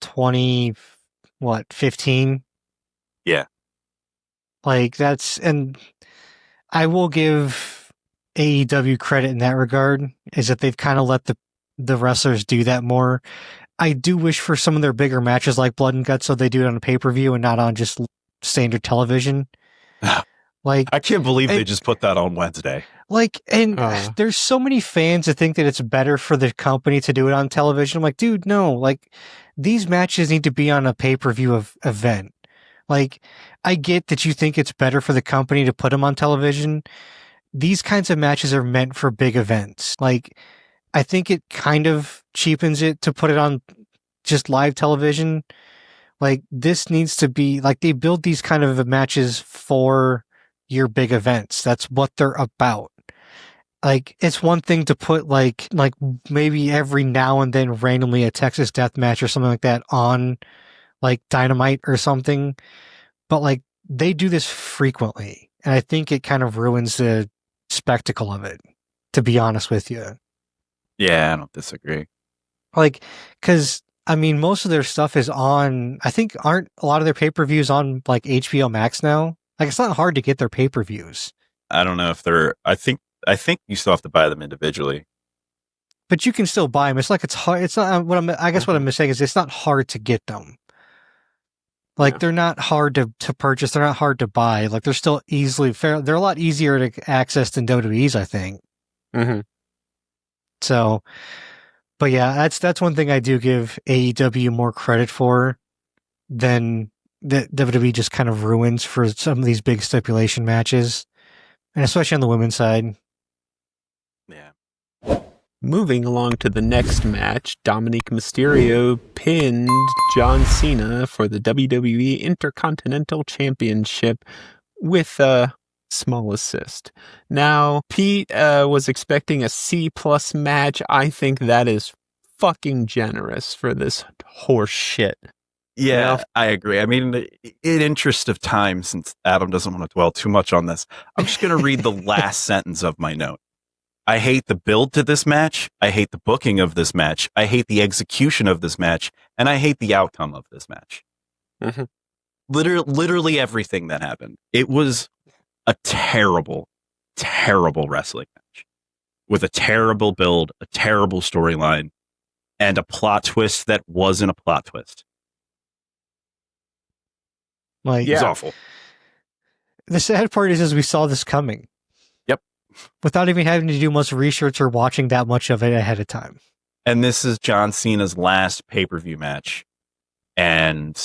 15? Yeah. Like, and I will give AEW credit in that regard, is that they've kind of let the wrestlers do that more. I do wish for some of their bigger matches like Blood and Guts, so they do it on a pay-per-view and not on just standard television. Like, I can't believe they just put that on Wednesday. Like, and there's so many fans that think that it's better for the company to do it on television. I'm like, dude, no. Like, these matches need to be on a pay-per-view event. Like, I get that you think it's better for the company to put them on television. These kinds of matches are meant for big events. Like, I think it kind of cheapens it to put it on just live television. Like, this needs to be, like, they build these kind of matches for your big events. That's what they're about. Like, it's one thing to put like maybe every now and then randomly a Texas death match or something like that on like Dynamite or something, but like they do this frequently, and I think it kind of ruins the spectacle of it, to be honest with you. Yeah, I don't disagree. Like, because I mean, most of their stuff is on, I think, aren't a lot of their pay-per-views on like HBO Max now? Like, it's not hard to get their pay-per-views. I don't know if they're, I think you still have to buy them individually. But you can still buy them. It's like, it's hard. It's not what I guess what I'm saying is it's not hard to get them. Like, they're not hard to purchase. They're not hard to buy. Like, they're still they're a lot easier to access than WWE's, I think. Mm-hmm. So, but yeah, that's one thing I do give AEW more credit for than that WWE just kind of ruins for some of these big stipulation matches, and especially on the women's side. Yeah. Moving along to the next match, Dominic Mysterio pinned John Cena for the WWE Intercontinental Championship with a small assist. Now, Pete was expecting a C+ match. I think that is fucking generous for this horse shit. Yeah, I agree. I mean, in interest of time, since Adam doesn't want to dwell too much on this, I'm just going to read the last sentence of my note. I hate the build to this match. I hate the booking of this match. I hate the execution of this match. And I hate the outcome of this match. Mm-hmm. Literally everything that happened. It was a terrible, terrible wrestling match with a terrible build, a terrible storyline, and a plot twist that wasn't a plot twist. Like, It was awful. The sad part is we saw this coming. Yep. Without even having to do much research or watching that much of it ahead of time. And this is John Cena's last pay-per-view match. And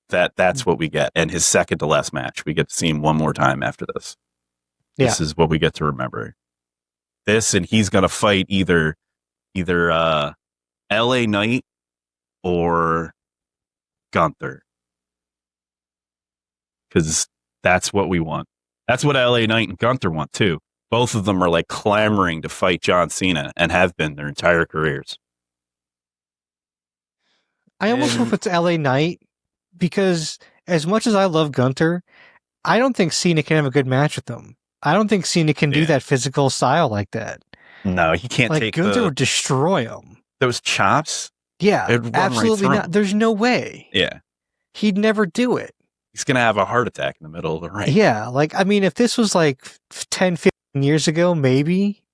that's what we get. And his second to last match. We get to see him one more time after this. Yeah. This is what we get to remember. This, and he's going to fight either LA Knight or Gunther. Because that's what we want. That's what LA Knight and Gunther want too. Both of them are like clamoring to fight John Cena and have been their entire careers. I almost hope it's LA Knight because as much as I love Gunther, I don't think Cena can have a good match with him. I don't think Cena can do that physical style like that. No, he can't take Gunther would destroy him. Those chops? Yeah, absolutely not. There's no way. Yeah. He'd never do it. He's going to have a heart attack in the middle of the ring. Yeah, if this was 10, 15 years ago, maybe.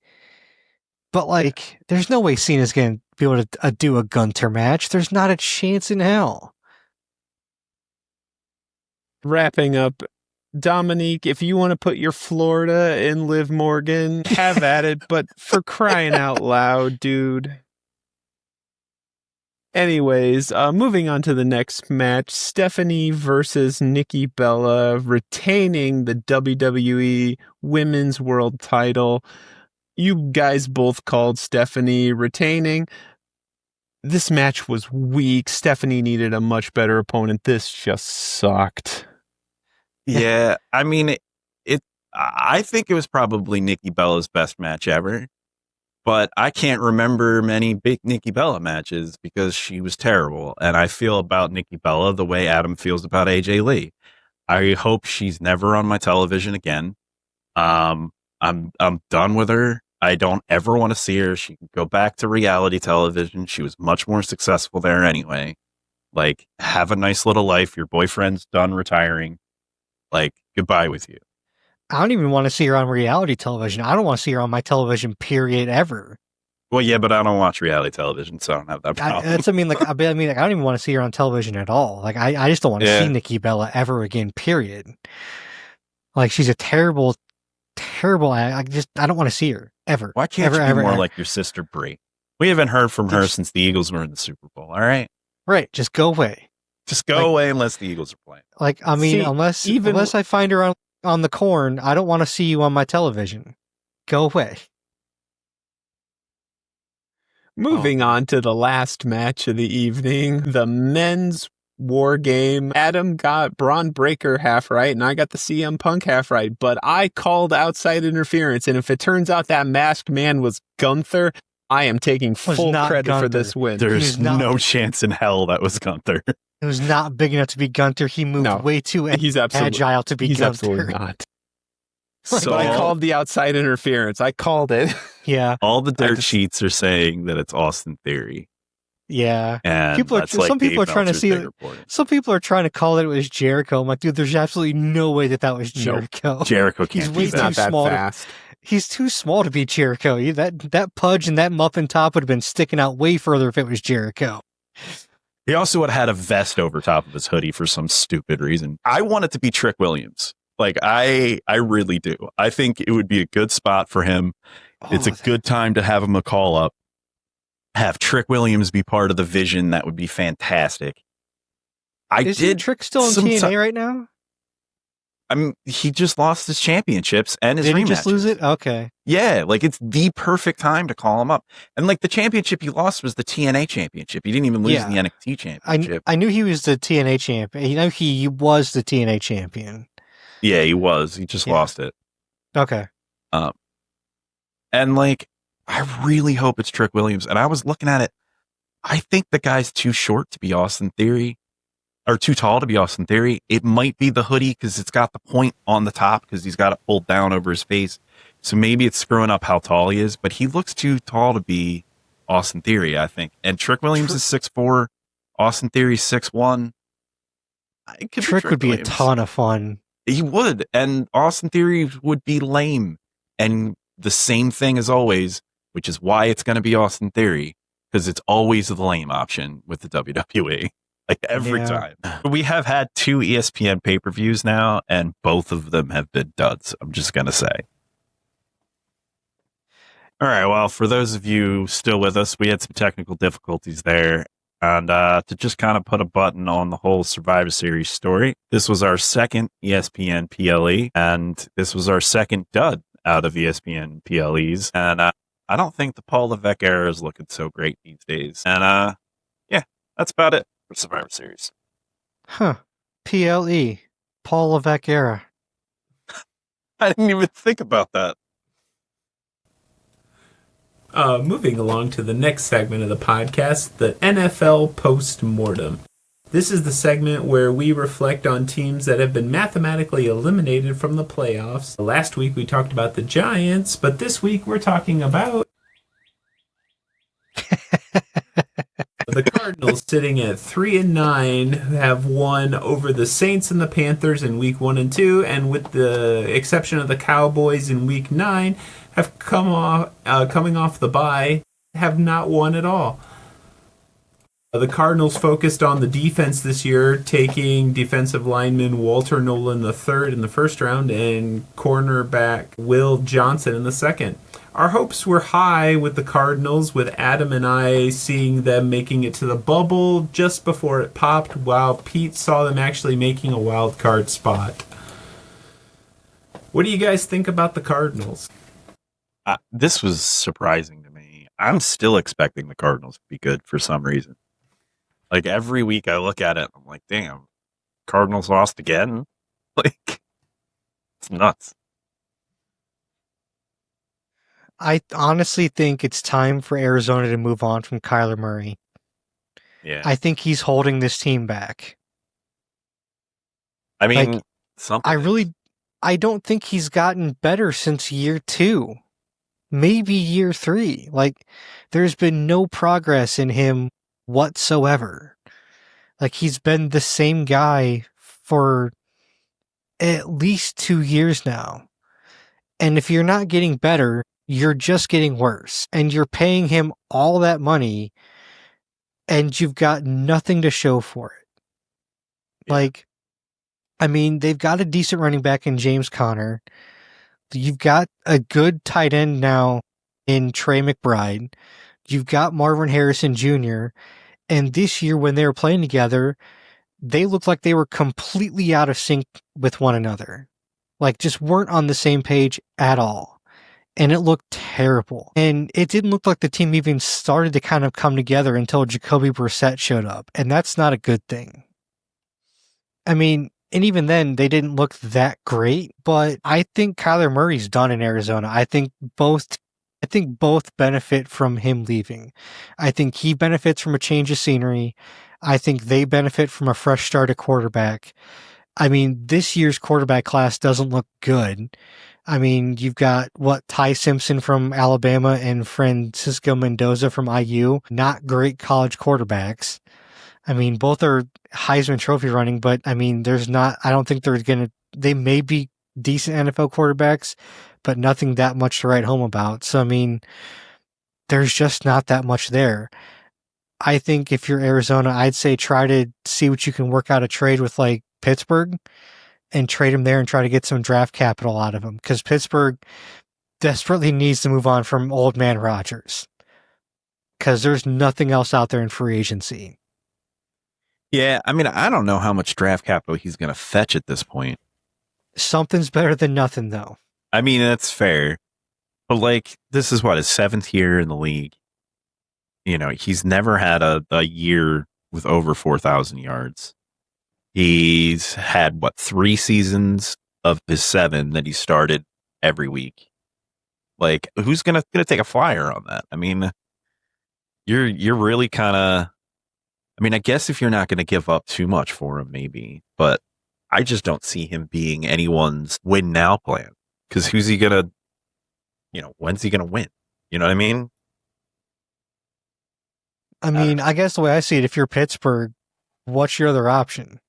But there's no way Cena's going to be able to do a Gunther match. There's not a chance in hell. Wrapping up, Dominique, if you want to put your Florida in Liv Morgan, have at it, but for crying out loud, dude. Anyways, moving on to the next match, Stephanie versus Nikki Bella, retaining the WWE Women's World title. You guys both called Stephanie retaining. This match was weak. Stephanie needed a much better opponent. This just sucked. Yeah, I mean, I think it was probably Nikki Bella's best match ever. But I can't remember many big Nikki Bella matches because she was terrible. And I feel about Nikki Bella the way Adam feels about AJ Lee. I hope she's never on my television again. I'm done with her. I don't ever want to see her. She can go back to reality television. She was much more successful there anyway. Have a nice little life. Your boyfriend's done retiring. Goodbye with you. I don't even want to see her on reality television. I don't want to see her on my television, period, ever. Well, yeah, but I don't watch reality television, so I don't have that problem. I don't even want to see her on television at all. I just don't want to see Nikki Bella ever again, period. She's a terrible, terrible. I don't want to see her ever. Why can't you be more like your sister Brie? We haven't heard from her since the Eagles were in the Super Bowl. All right, right. Just go away. Just go away unless the Eagles are playing. Unless I find her on the corn, I don't want to see you on my television. Go away. Moving on to the last match of the evening, the men's war game. Adam got Braun Breaker half right, and I got the CM Punk half right, but I called outside interference, and if it turns out that masked man was Gunther, I am taking full credit for this win. There's no chance in hell that was Gunther. It was not big enough to be Gunther. He moved way too agile to be Gunther. He's absolutely not. So I called the outside interference. I called it. Yeah. All the dirt sheets are saying that it's Austin Theory. Yeah. And some people are trying to see it. Some people are trying to call it was Jericho. I'm like, dude, there's absolutely no way that was Jericho. No, Jericho can't He's not that fast. He's too small to be Jericho. That pudge and that muffin top would have been sticking out way further if it was Jericho. He also would have had a vest over top of his hoodie for some stupid reason. I want it to be Trick Williams. I really do. I think it would be a good spot for him. It's a good time to have him a call up. Have Trick Williams be part of the vision. That would be fantastic. Is Trick still in TNA right now? I mean, he just lost his championships and his Did rematches. he just lose it? Okay. Yeah, like it's the perfect time to call him up. And like the championship he lost was the TNA championship. He didn't even lose the NXT championship. I knew he was the TNA champion. You know, he was the TNA champion. Yeah, he was. He just lost it. Okay. And like, I really hope it's Trick Williams. And I was looking at it. I think the guy's too short to be Austin Theory. Or too tall to be Austin Theory. It might be the hoodie because it's got the point on the top because he's got it pulled down over his face. So maybe it's screwing up how tall he is, but he looks too tall to be Austin Theory, I think. And Trick Williams is 6'4", Austin Theory's 6'1". Trick would be Williams. A ton of fun. He would, and Austin Theory would be lame. And the same thing as always, which is why it's going to be Austin Theory, because it's always the lame option with the WWE. Like every time. We have had 2 ESPN pay-per-views now, and both of them have been duds, I'm just going to say. All right, well, for those of you still with us, we had some technical difficulties there. And to just kind of put a button on the whole Survivor Series story, this was our second ESPN PLE, and this was our second dud out of ESPN PLEs. And I don't think the Paul Levesque era is looking so great these days. And yeah, that's about it for Survivor Series. Huh. PLE. Paul Levesque era. I didn't even think about that. Moving along to the next segment of the podcast, the NFL Post-Mortem. This is the segment where we reflect on teams that have been mathematically eliminated from the playoffs. Last week we talked about the Giants, but this week we're talking about the Cardinals, sitting at 3-9, have won over the Saints and the Panthers in week 1 and 2, and with the exception of the Cowboys in week 9, have coming off the bye, have not won at all. The Cardinals focused on the defense this year, taking defensive lineman Walter Nolan III in the first round and cornerback Will Johnson in the second. Our hopes were high with the Cardinals, with Adam and I seeing them making it to the bubble just before it popped, while Pete saw them actually making a wild card spot. What do you guys think about the Cardinals? This was surprising to me. I'm still expecting the Cardinals to be good for some reason. Like every week I look at it, I'm like, damn, Cardinals lost again? Like, it's nuts. I honestly think it's time for Arizona to move on from Kyler Murray. Yeah. I think he's holding this team back. I mean, like, something. I don't think he's gotten better since year 2. Maybe year 3. Like, there's been no progress in him whatsoever. Like, he's been the same guy for at least 2 years now. And if you're not getting better, you're just getting worse. And you're paying him all that money, and you've got nothing to show for it. Yeah. Like, I mean, they've got a decent running back in James Conner. You've got a good tight end now in Trey McBride. You've got Marvin Harrison Jr. And this year, when they were playing together, they looked like they were completely out of sync with one another. Like, just weren't on the same page at all. And it looked terrible. And it didn't look like the team even started to kind of come together until Jacoby Brissett showed up. And that's not a good thing. I mean, and even then, they didn't look that great. But I think Kyler Murray's done in Arizona. I think both benefit from him leaving. I think he benefits from a change of scenery. I think they benefit from a fresh start at quarterback. I mean, this year's quarterback class doesn't look good. I mean, you've got, Ty Simpson from Alabama and Francisco Mendoza from IU. Not great college quarterbacks. I mean, both are Heisman Trophy running, but I mean, I don't think they may be decent NFL quarterbacks, but nothing that much to write home about. So, I mean, there's just not that much there. I think if you're Arizona, I'd say try to see what you can work out a trade with like Pittsburgh and trade him there and try to get some draft capital out of him, because Pittsburgh desperately needs to move on from old man Rodgers, because there's nothing else out there in free agency. Yeah, I mean, I don't know how much draft capital he's going to fetch at this point. Something's better than nothing, though. I mean, that's fair. But, like, this is what, his 7th year in the league. You know, he's never had a year with over 4,000 yards. He's had, 3 seasons of his 7 that he started every week. Like, who's gonna take a flyer on that? I mean, you're really kind of. I mean, I guess if you're not going to give up too much for him, maybe. But I just don't see him being anyone's win now plan. Because who's he gonna? When's he gonna win? You know what I mean? I mean, I guess the way I see it, if you're Pittsburgh, what's your other option?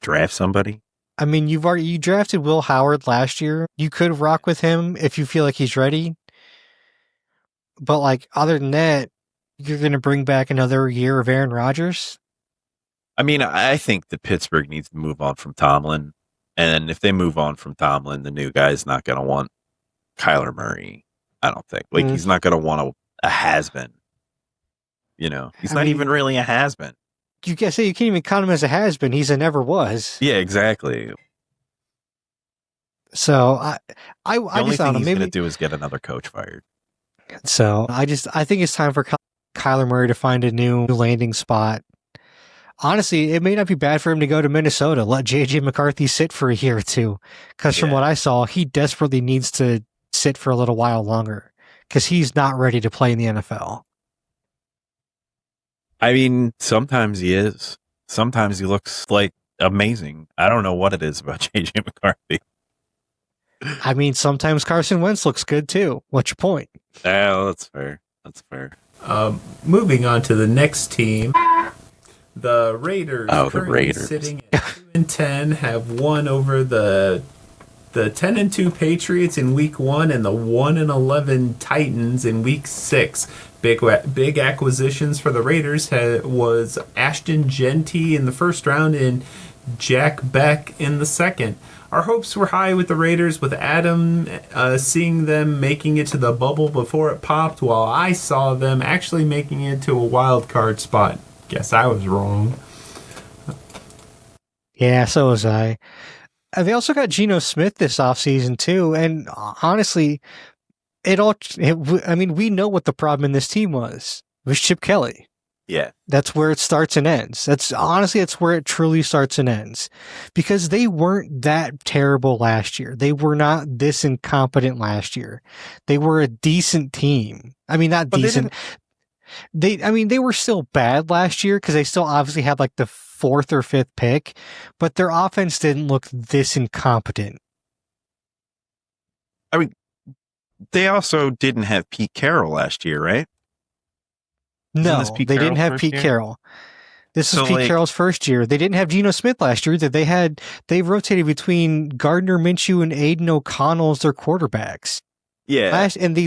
Draft somebody. I mean, you drafted Will Howard last year. You could rock with him if you feel like he's ready. But, like, other than that, you're going to bring back another year of Aaron Rodgers? I mean, I think that Pittsburgh needs to move on from Tomlin. And if they move on from Tomlin, the new guy's not going to want Kyler Murray, I don't think. Like, he's not going to want a has-been. He's not even really a has-been. You can't even count him as a has-been. He's a never was. Yeah, exactly. So I only just thing don't know. he's Maybe going to do is get another coach fired. So I think it's time for Kyler Murray to find a new landing spot. Honestly, it may not be bad for him to go to Minnesota. Let J.J. McCarthy sit for a year or two. Because from what I saw, he desperately needs to sit for a little while longer. Because he's not ready to play in the NFL. I mean, sometimes he is. Sometimes he looks like amazing. I don't know what it is about J.J. McCarthy. I mean, sometimes Carson Wentz looks good too. What's your point? Oh, that's fair. That's fair. Moving on to the next team. The Raiders, currently sitting at 2-10, have won over the 10-2 Patriots in Week 1 and the 1-11 Titans in Week 6. Big acquisitions for the Raiders was Ashton Genty in the first round and Jack Beck in the second. Our hopes were high with the Raiders, with Adam seeing them making it to the bubble before it popped, while I saw them actually making it to a wild card spot. Guess I was wrong. Yeah, so was I. They also got Geno Smith this offseason too, and honestly, we know what the problem in this team was. It was Chip Kelly. Yeah. That's where it starts and ends. That's where it truly starts and ends. Because they weren't that terrible last year. They were not this incompetent last year. They were a decent team. I mean, not decent. They were still bad last year because they still obviously had like the 4th or 5th pick, but their offense didn't look this incompetent. I mean, they also didn't have Pete Carroll last year, right? No, they didn't have Pete Carroll. This is Pete Carroll's first year. They didn't have Geno Smith last year. They rotated between Gardner Minshew and Aiden O'Connell as their quarterbacks. Yeah.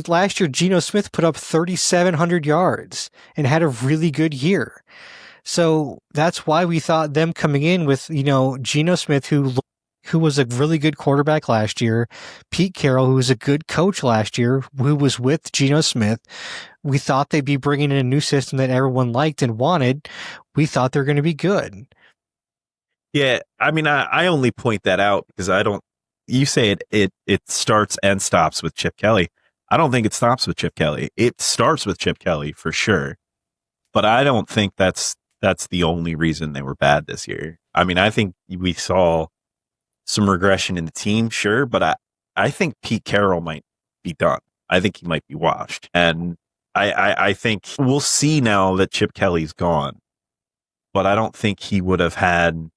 Last year, Geno Smith put up 3,700 yards and had a really good year. So that's why we thought them coming in with, Geno Smith, who was a really good quarterback last year, Pete Carroll, who was a good coach last year, who was with Geno Smith. We thought they'd be bringing in a new system that everyone liked and wanted. We thought they're going to be good. Yeah, I mean, I only point that out because you say it starts and stops with Chip Kelly. I don't think it stops with Chip Kelly. It starts with Chip Kelly for sure. But I don't think that's the only reason they were bad this year. I mean, I think we saw some regression in the team, sure, but I think Pete Carroll might be done. I think he might be washed. And I think we'll see now that Chip Kelly's gone, but I don't think he would have had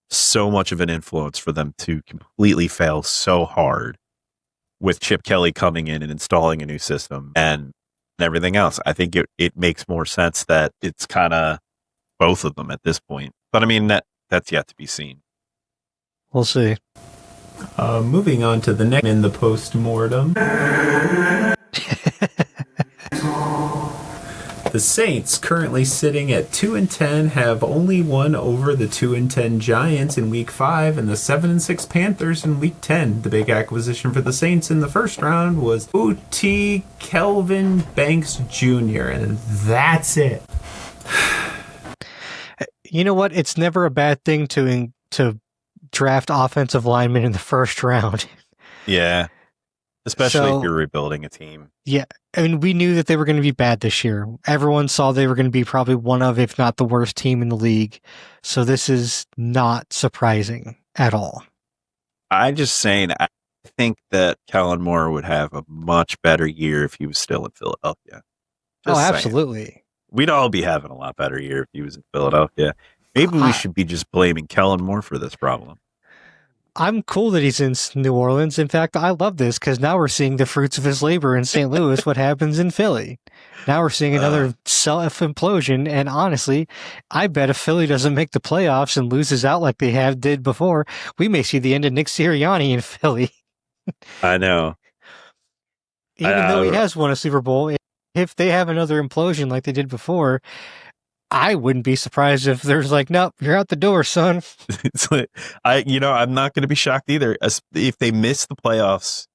so much of an influence for them to completely fail so hard with Chip Kelly coming in and installing a new system and everything else. I think it makes more sense that it's kind of both of them at this point. But I mean, that's yet to be seen. We'll see. Moving on to the next in the post-mortem. The Saints, currently sitting at 2-10, have only won over the 2-10 Giants in Week 5 and the 7-6 Panthers in Week 10. The big acquisition for the Saints in the first round was O.T. Kelvin Banks Jr., and that's it. You know what? It's never a bad thing to draft offensive linemen in the first round. Yeah. Especially So- if you're rebuilding a team. Yeah, I mean, we knew that they were going to be bad this year. Everyone saw they were going to be probably one of, if not the worst team in the league. So this is not surprising at all. I'm just saying, I think that Kellen Moore would have a much better year if he was still in Philadelphia. Just saying. Absolutely. We'd all be having a lot better year if he was in Philadelphia. Maybe we should be just blaming Kellen Moore for this problem. I'm cool that he's in New Orleans. In fact, I love this because now we're seeing the fruits of his labor in St. Louis, what happens in Philly. Now we're seeing another self-implosion, and honestly, I bet if Philly doesn't make the playoffs and loses out like they did before, we may see the end of Nick Sirianni in Philly. I know. Even though he has won a Super Bowl, if they have another implosion like they did before, I wouldn't be surprised if there's like, nope, you're out the door, son. It's like, I'm not going to be shocked either. If they miss the playoffs,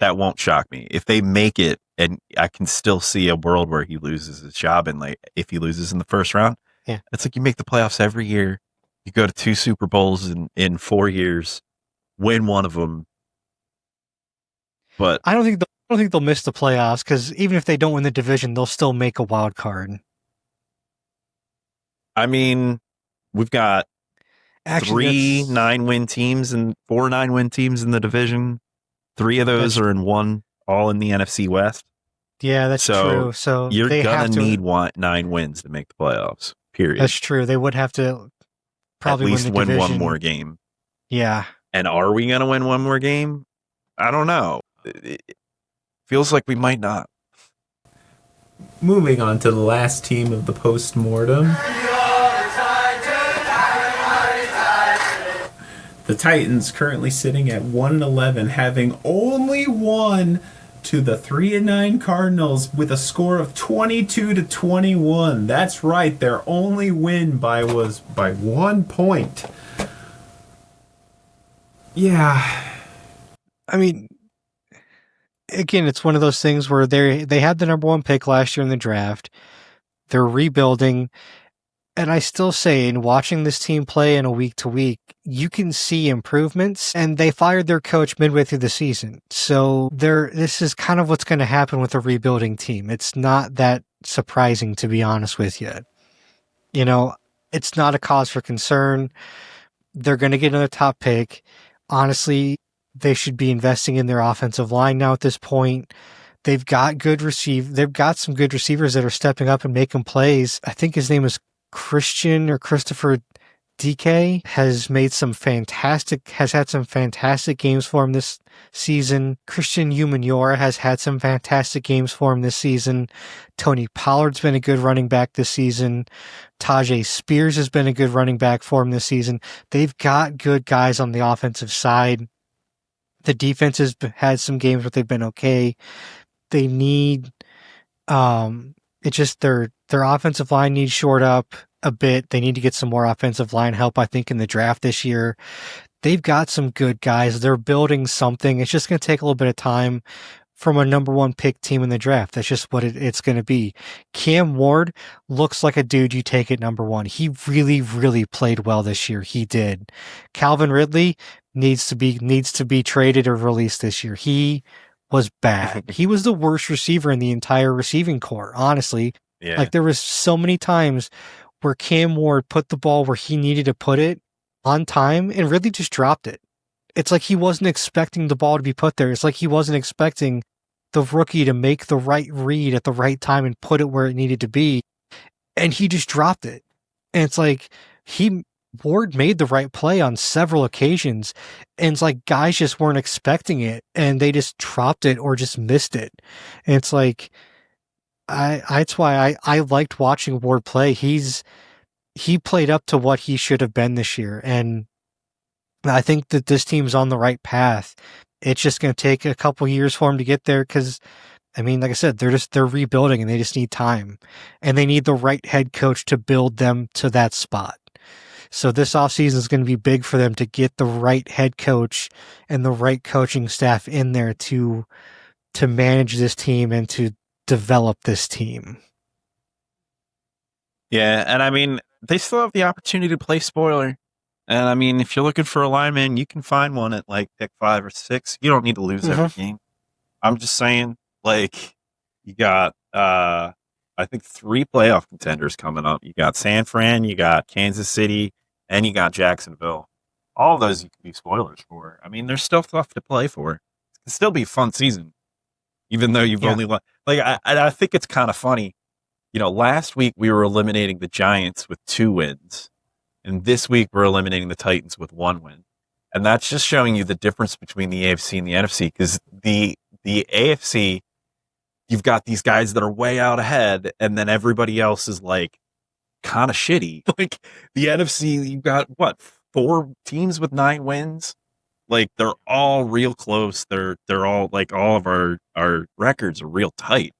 that won't shock me. If they make it, and I can still see a world where he loses his job, and like if he loses in the first round, yeah, it's like you make the playoffs every year. You go to 2 Super Bowls in 4 years, win one of them. But I don't think they'll miss the playoffs because even if they don't win the division, they'll still make a wild card. I mean, we've got 3 9-win teams and 4 9-win teams in the division. 3 of those are in one, all in the NFC West. Yeah, that's true. So you're gonna need 9 wins to make the playoffs. Period. That's true. They would have to probably at least win one more game. Yeah. And are we gonna win one more game? I don't know. It feels like we might not. Moving on to the last team of the post-mortem. The Titans currently sitting at 1-11, having only won to the 3-9 Cardinals with a score of 22-21. That's right, their only win was by 1 point. Yeah. I mean, again, it's one of those things where they had the number 1 pick last year in the draft. They're rebuilding. And I still say, in watching this team play in a week to week, you can see improvements, and they fired their coach midway through the season. So this is kind of what's going to happen with a rebuilding team. It's not that surprising, to be honest with you. You know, it's not a cause for concern. They're going to get another top pick. Honestly, they should be investing in their offensive line now at this point. They've got They've got some good receivers that are stepping up and making plays. I think his name is Christopher DK has had some fantastic games for him this season. Christian Umanyor has had some fantastic games for him this season. Tony Pollard's been a good running back this season. Tajay Spears has been a good running back for him this season. They've got good guys on the offensive side. The defense has had some games where they've been okay. They need, it's just their offensive line needs shored up a bit. They need to get some more offensive line help, I think, in the draft this year. They've got some good guys. They're building something. It's just going to take a little bit of time from a number 1 pick team in the draft. That's just what it's going to be. Cam Ward looks like a dude you take at number 1. He really, really played well this year. He did. Calvin Ridley needs to be traded or released this year. He was bad. He was the worst receiver in the entire receiving corps, honestly. Yeah. Like, there was so many times where Cam Ward put the ball where he needed to put it on time and really just dropped it. It's like he wasn't expecting the ball to be put there. It's like he wasn't expecting the rookie to make the right read at the right time and put it where it needed to be. And he just dropped it. And it's like Ward made the right play on several occasions. And it's like guys just weren't expecting it and they just dropped it or just missed it. And it's like, that's why I liked watching Ward play. He played up to what he should have been this year. And I think that this team's on the right path. It's just going to take a couple years for him to get there because, I mean, like I said, they're rebuilding and they just need time. And they need the right head coach to build them to that spot. So this offseason is going to be big for them to get the right head coach and the right coaching staff in there to manage this team and to develop this team. Yeah, and I mean, they still have the opportunity to play spoiler. And I mean, if you're looking for a lineman, you can find one at like pick 5 or 6. You don't need to lose every game. I'm just saying, like, you got, I think 3 playoff contenders coming up. You got San Fran, you got Kansas City, and you got Jacksonville. All of those you can be spoilers for. I mean, there's still stuff to play for. It can still be a fun season, even though you've only won. Like, I think it's kind of funny. You know, last week we were eliminating the Giants with 2 wins, and this week we're eliminating the Titans with 1 win. And that's just showing you the difference between the AFC and the NFC, because the AFC, you've got these guys that are way out ahead, and then everybody else is like kind of shitty. Like the NFC, you've got what, 4 teams with 9 wins? Like they're all real close. They're all like, all of our records are real tight.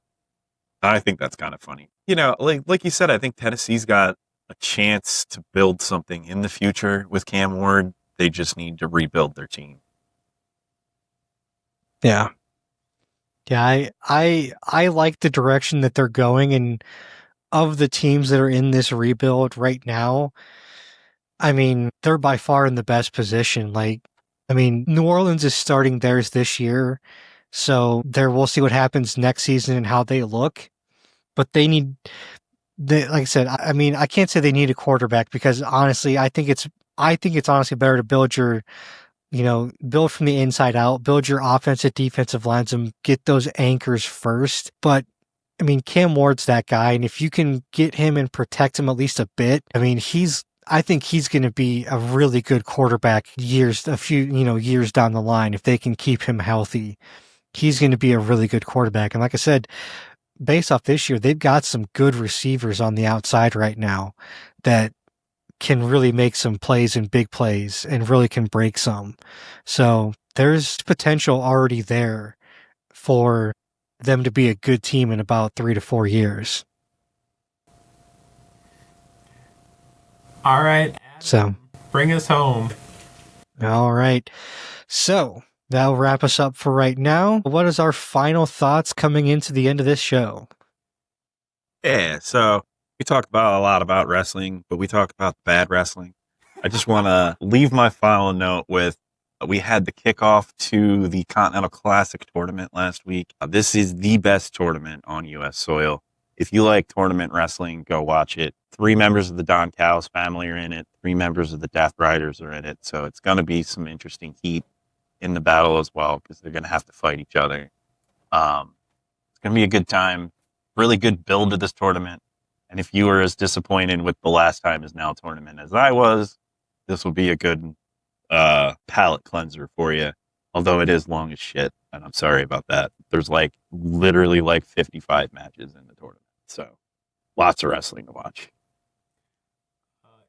I think that's kind of funny. You know, like you said, I think Tennessee's got a chance to build something in the future with Cam Ward. They just need to rebuild their team. Yeah. Yeah, I like the direction that they're going, and of the teams that are in this rebuild right now, I mean, they're by far in the best position. Like, I mean, New Orleans is starting theirs this year, so we'll see what happens next season and how they look. But like I said, I mean, I can't say they need a quarterback, because honestly, I think it's honestly better to build build from the inside out, build your offensive, defensive lines, and get those anchors first. But I mean, Cam Ward's that guy, and if you can get him and protect him at least a bit, I mean, I think he's going to be a really good quarterback a few years down the line. If they can keep him healthy, he's going to be a really good quarterback. And like I said, based off this year, they've got some good receivers on the outside right now that can really make some plays and big plays and really can break some. So there's potential already there for them to be a good team in about 3 to 4 years. All right, Adam, so bring us home. All right. So that'll wrap us up for right now. What is our final thoughts coming into the end of this show? Yeah, so we talked about a lot about wrestling, but we talked about bad wrestling. I just want to leave my final note with, we had the kickoff to the Continental Classic tournament last week. This is the best tournament on U.S. soil. If you like tournament wrestling, go watch it. 3 members of the Don Callis family are in it. 3 members of the Death Riders are in it. So it's going to be some interesting heat in the battle as well, because they're going to have to fight each other. It's going to be a good time. Really good build to this tournament. And if you were as disappointed with the last time is now tournament as I was, this will be a good palate cleanser for you. Although it is long as shit, and I'm sorry about that. There's literally 55 matches in the tournament. So lots of wrestling to watch.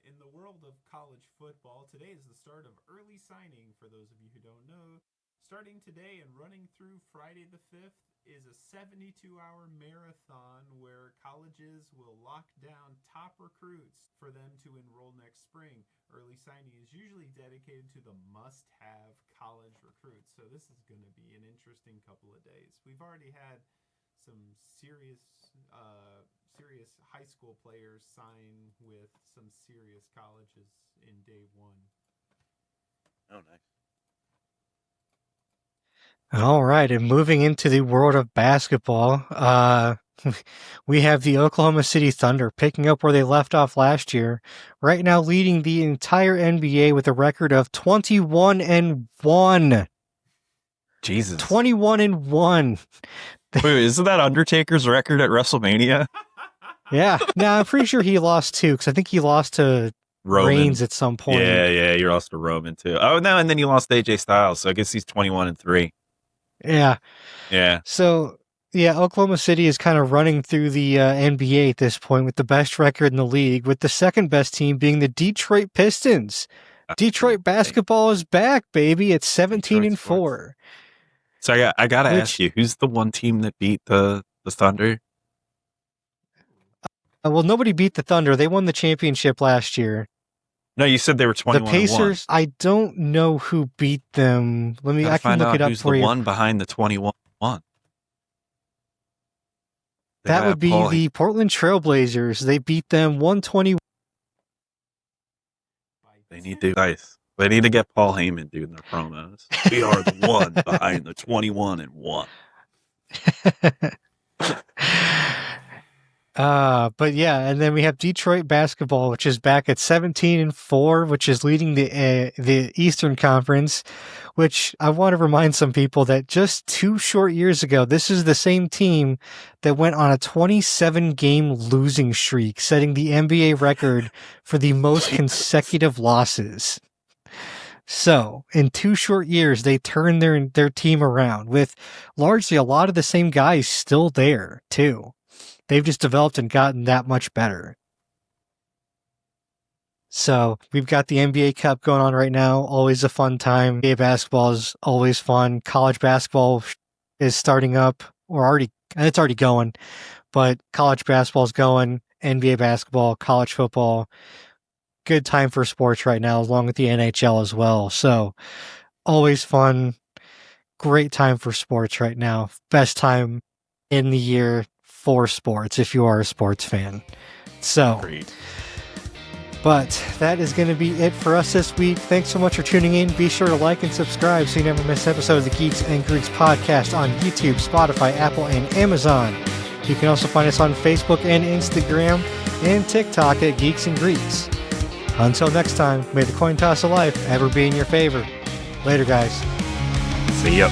In the world of college football, today is the start of early signing for those of you who don't know. Starting today and running through Friday the 5th is a 72-hour marathon where colleges will lock down top recruits for them to enroll next spring. Early signing is usually dedicated to the must-have college recruits, so this is going to be an interesting couple of days. We've already had some serious high school players sign with some serious colleges in day 1. Oh, nice. All right, and moving into the world of basketball, we have the Oklahoma City Thunder picking up where they left off last year, right now leading the entire NBA with a record of 21-1. Jesus. 21-1. Wait, isn't that Undertaker's record at WrestleMania? Yeah. No, I'm pretty sure he lost 2, because I think he lost to Roman. Reigns at some point. Yeah, you lost to Roman too. Oh, no, and then you lost to AJ Styles, so I guess he's 21-3. Yeah. Yeah. So, yeah, Oklahoma City is kind of running through the NBA at this point with the best record in the league, with the second best team being the Detroit Pistons. Detroit basketball is back, baby. It's 17-4. So I got to ask you, who's the one team that beat the Thunder? Well, nobody beat the Thunder. They won the championship last year. No, you said they were 21-1. The Pacers, I don't know who beat them. I can look it up for you. Who's the one behind the 21-1? That would be the Portland Trailblazers. They beat them 120. By They need to They need to get Paul Heyman doing their promos. We are the one behind the 21-1. But yeah, and then we have Detroit basketball, which is back at 17-4, which is leading the Eastern Conference. Which I want to remind some people that just 2 short years ago, this is the same team that went on a 27-game losing streak, setting the NBA record for the most consecutive losses. So, in 2 short years, they turned their team around with largely a lot of the same guys still there, too. They've just developed and gotten that much better. So, we've got the NBA Cup going on right now. Always a fun time. NBA basketball is always fun. College basketball is starting up, it's already going, but college basketball is going, NBA basketball, college football. Good time for sports right now, along with the NHL as well. So, always fun. Great time for sports right now. Best time in the year for sports if you are a sports fan. So, Great. But that is going to be it for us this week. Thanks so much for tuning in. Be sure to like and subscribe so you never miss an episode of the Geeks and Greeks podcast on YouTube, Spotify, Apple, and Amazon. You can also find us on Facebook and Instagram and TikTok at Geeks and Greeks. Until next time, may the coin toss of life ever be in your favor. Later, guys. See ya.